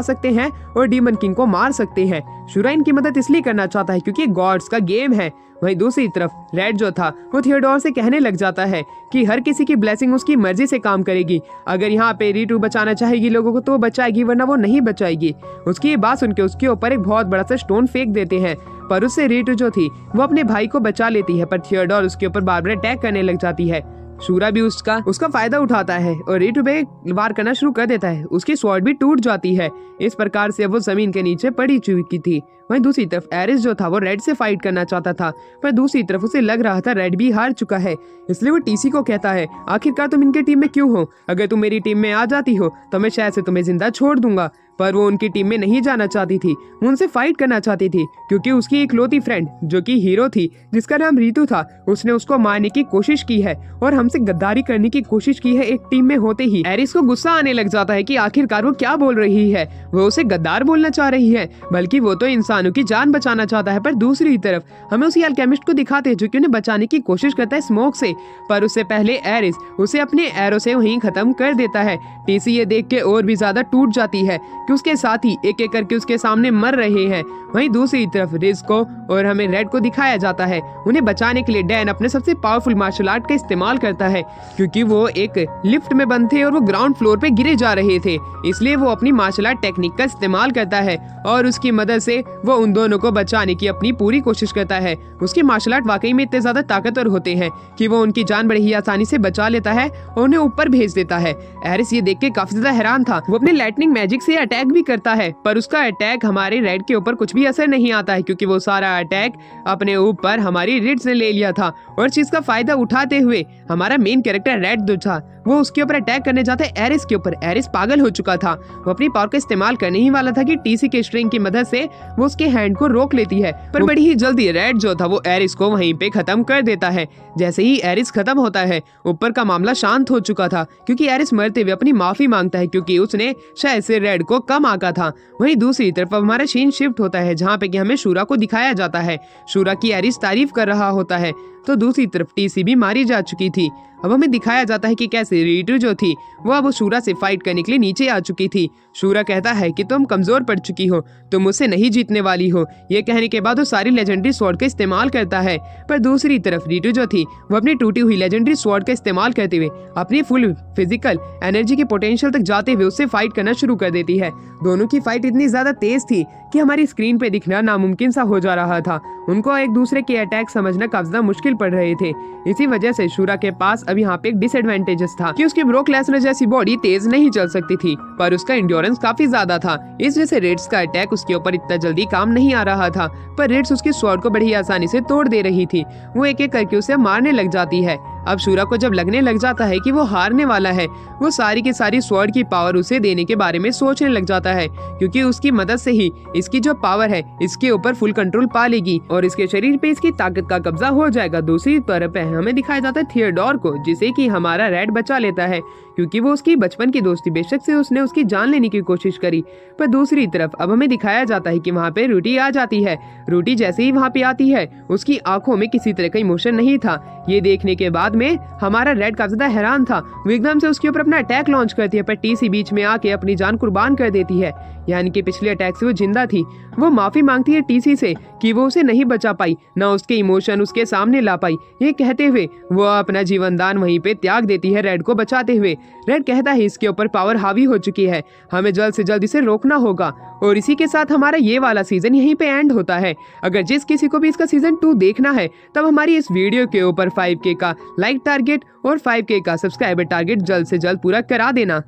सकते हैं और डीमन किंग को मार सकते हैं। शूरा इनकी मदद इसलिए करना चाहता है क्योंकि गॉड्स का गेम है। वहीं दूसरी तरफ रेड जो था वो थियोडोर से कहने लग जाता है कि हर किसी की ब्लेसिंग उसकी मर्जी से काम करेगी, अगर यहाँ पे रीटू बचाना चाहेगी लोगों को तो बचाएगी, वरना वो नहीं बचाएगी। उसकी ये बात सुन के उसके ऊपर एक बहुत बड़ा सा स्टोन फेंक देते हैं, पर उससे रीटू जो थी वो अपने भाई को बचा लेती है, पर थियोडोर उसके ऊपर बार बार अटैक करने लग जाती है। शूरा भी उसका फायदा उठाता है और रीटू पे वार करना शुरू कर देता है। उसकी स्वॉर्ड भी टूट जाती है। इस प्रकार से वो जमीन के नीचे पड़ी चुकी थी। वहीं दूसरी तरफ एरिस जो था वो रेड से फाइट करना चाहता था, पर दूसरी तरफ उसे लग रहा था रेड भी हार चुका है, इसलिए वो टीसी को कहता है आखिरकार तुम इनके टीम में क्यों हो, अगर तुम मेरी टीम में आ जाती हो तो मैं शायद से तुम्हें जिंदा छोड़ दूंगा। पर वो उनकी टीम में नहीं जाना चाहती थी, वो उनसे फाइट करना चाहती थी, क्योंकि उसकी इकलौती फ्रेंड जो कि हीरो थी जिसका नाम रीतू था, उसने उसको मारने की कोशिश की है और हमसे गद्दारी करने की कोशिश की है। एक टीम में होते ही एरिस को गुस्सा आने लग जाता है कि आखिरकार वो क्या बोल रही है, वो उसे गद्दार बोलना चाह रही है, बल्कि वो तो इंसानों की जान बचाना चाहता है। पर दूसरी तरफ हमें उसी अल्केमिस्ट को दिखाते हैं जो कि उन्हें बचाने की कोशिश करता है स्मोक से, पर उससे पहले एरिस उसे अपने एरो से वहीं खत्म कर देता है। टीसी ये देख के और भी ज्यादा टूट जाती है कि उसके साथी एक एक करके उसके सामने मर रहे हैं। वहीं दूसरी तरफ रिज को और हमें रेड को दिखाया जाता है। उन्हें बचाने के लिए डैन अपने सबसे पावरफुल मार्शल आर्ट का इस्तेमाल करता है, क्योंकि वो एक लिफ्ट में बंद थे और वो ग्राउंड फ्लोर पे गिरे जा रहे थे, इसलिए वो अपनी मार्शल आर्ट टेक्निक का इस्तेमाल करता है और उसकी मदद से वो उन दोनों को बचाने की अपनी पूरी कोशिश करता है। उसके मार्शल आर्ट वाकई में इतने ज्यादा ताकतवर होते हैं कि वो उनकी जान बड़ी ही आसानी से बचा लेता है और उन्हें ऊपर भेज देता है। एरिस ये देख के काफी ज्यादा हैरान था। वो अपने लाइटनिंग मैजिक से अटैक भी करता है, पर उसका अटैक हमारे रेड के ऊपर कुछ भी असर नहीं आता है, क्योंकि वो सारा अटैक अपने ऊपर हमारी रिड्स ने ले लिया था। और चीज का फायदा उठाते हुए हमारा मेन कैरेक्टर रेड जो था वो उसके ऊपर अटैक करने जाता है एरिस के ऊपर। एरिस पागल हो चुका था, वो अपनी पावर का इस्तेमाल करने ही वाला था कि टीसी के स्ट्रिंग की मदद से वो उसके हैंड को रोक लेती है, पर बड़ी ही जल्दी रेड जो था वो एरिस को वहीं पे खत्म कर देता है। जैसे ही एरिस खत्म होता है ऊपर का मामला शांत हो चुका था, क्योंकि एरिस मरते हुए अपनी माफी मांगता है क्योंकि उसने शायद से रेड को कम आंका था। वहीं दूसरी तरफ हमारा सीन शिफ्ट होता है जहाँ पे कि हमें शूरा को दिखाया जाता है। शूरा की एरिस तारीफ कर रहा होता है, तो दूसरी तरफ टीसी भी मारी जा चुकी थी। अब हमें दिखाया जाता है कि कैसे रीटू जो थी वो अब शूरा से फाइट करने के लिए नीचे आ चुकी थी। शूरा कहता है कि तुम कमजोर पड़ चुकी हो, तुम मुझसे नहीं जीतने वाली हो। ये कहने के बाद वो सारी लेजेंडरी स्वॉर्ड का इस्तेमाल करता है, पर दूसरी तरफ रीटू जो थी वो अपनी टूटी हुई लेजेंडरी स्वॉर्ड का इस्तेमाल करते हुए अपनी फुल फिजिकल एनर्जी के पोटेंशियल तक जाते हुए उससे फाइट करना शुरू कर देती है। दोनों की फाइट इतनी ज्यादा तेज थी कि हमारी स्क्रीन पे दिखना नामुमकिन सा हो जा रहा था। उनको एक दूसरे के अटैक समझना काफी ज्यादा मुश्किल पड़ रहे थे। इसी वजह से शूरा के पास अब यहाँ पे एक डिसएडवांटेजेस था कि उसकी ब्रोक लेसनर जैसी बॉडी तेज नहीं चल सकती थी, पर उसका एंड्योरेंस काफी ज्यादा था। इस वजह से रेड्स का अटैक उसके ऊपर इतना जल्दी काम नहीं आ रहा था, पर रेड्स उसकी स्वॉर्ड को बड़ी आसानी से तोड़ दे रही थी। वो एक एक करके उसे मारने लग जाती है। अब शूरा को जब लगने लग जाता है कि वो हारने वाला है, वो सारी की सारी स्वॉर्ड की पावर उसे देने के बारे में सोचने लग जाता है, क्योंकि उसकी मदद से ही इसकी जो पावर है इसके ऊपर फुल कंट्रोल पा लेगी और इसके शरीर पे इसकी ताकत का कब्जा हो जाएगा। दूसरी तरफ हमें दिखाया जाता है थियोडोर को, जिसे कि हमारा रेड बचा लेता है, क्योंकि वो उसकी बचपन की दोस्ती। बेशक से उसने उसकी जान लेने की कोशिश करी, पर दूसरी तरफ अब हमें दिखाया जाता है कि वहाँ पे रूटी आ जाती है। रूटी जैसे ही वहाँ पे आती है, उसकी आंखों में किसी तरह का इमोशन नहीं था। ये देखने के बाद में हमारा रेड काफी ज्यादा हैरान था। वो एकदम से उसके ऊपर अपना अटैक लॉन्च करती है, पर टीसी बीच में आके अपनी जान कुर्बान कर देती है। यानी कि पिछले अटैक से वो जिंदा थी। वो माफी मांगती है टीसी से कि वो उसे नहीं बचा पाई, ना उसके इमोशन उसके सामने ला पाई। ये कहते हुए वो अपना जीवन दान वहीं पे त्याग देती है रेड को बचाते हुए। रेड कहता है इसके ऊपर पावर हावी हो चुकी है, हमें जल्द से जल्द इसे रोकना होगा। और इसी के साथ हमारा ये वाला सीजन यहीं पे एंड होता है। अगर जिस किसी को भी इसका सीजन 2 देखना है, तब हमारी इस वीडियो के ऊपर 5K का लाइक टारगेट और 5K का सब्सक्राइबर टारगेट जल्द से जल्द पूरा करा देना।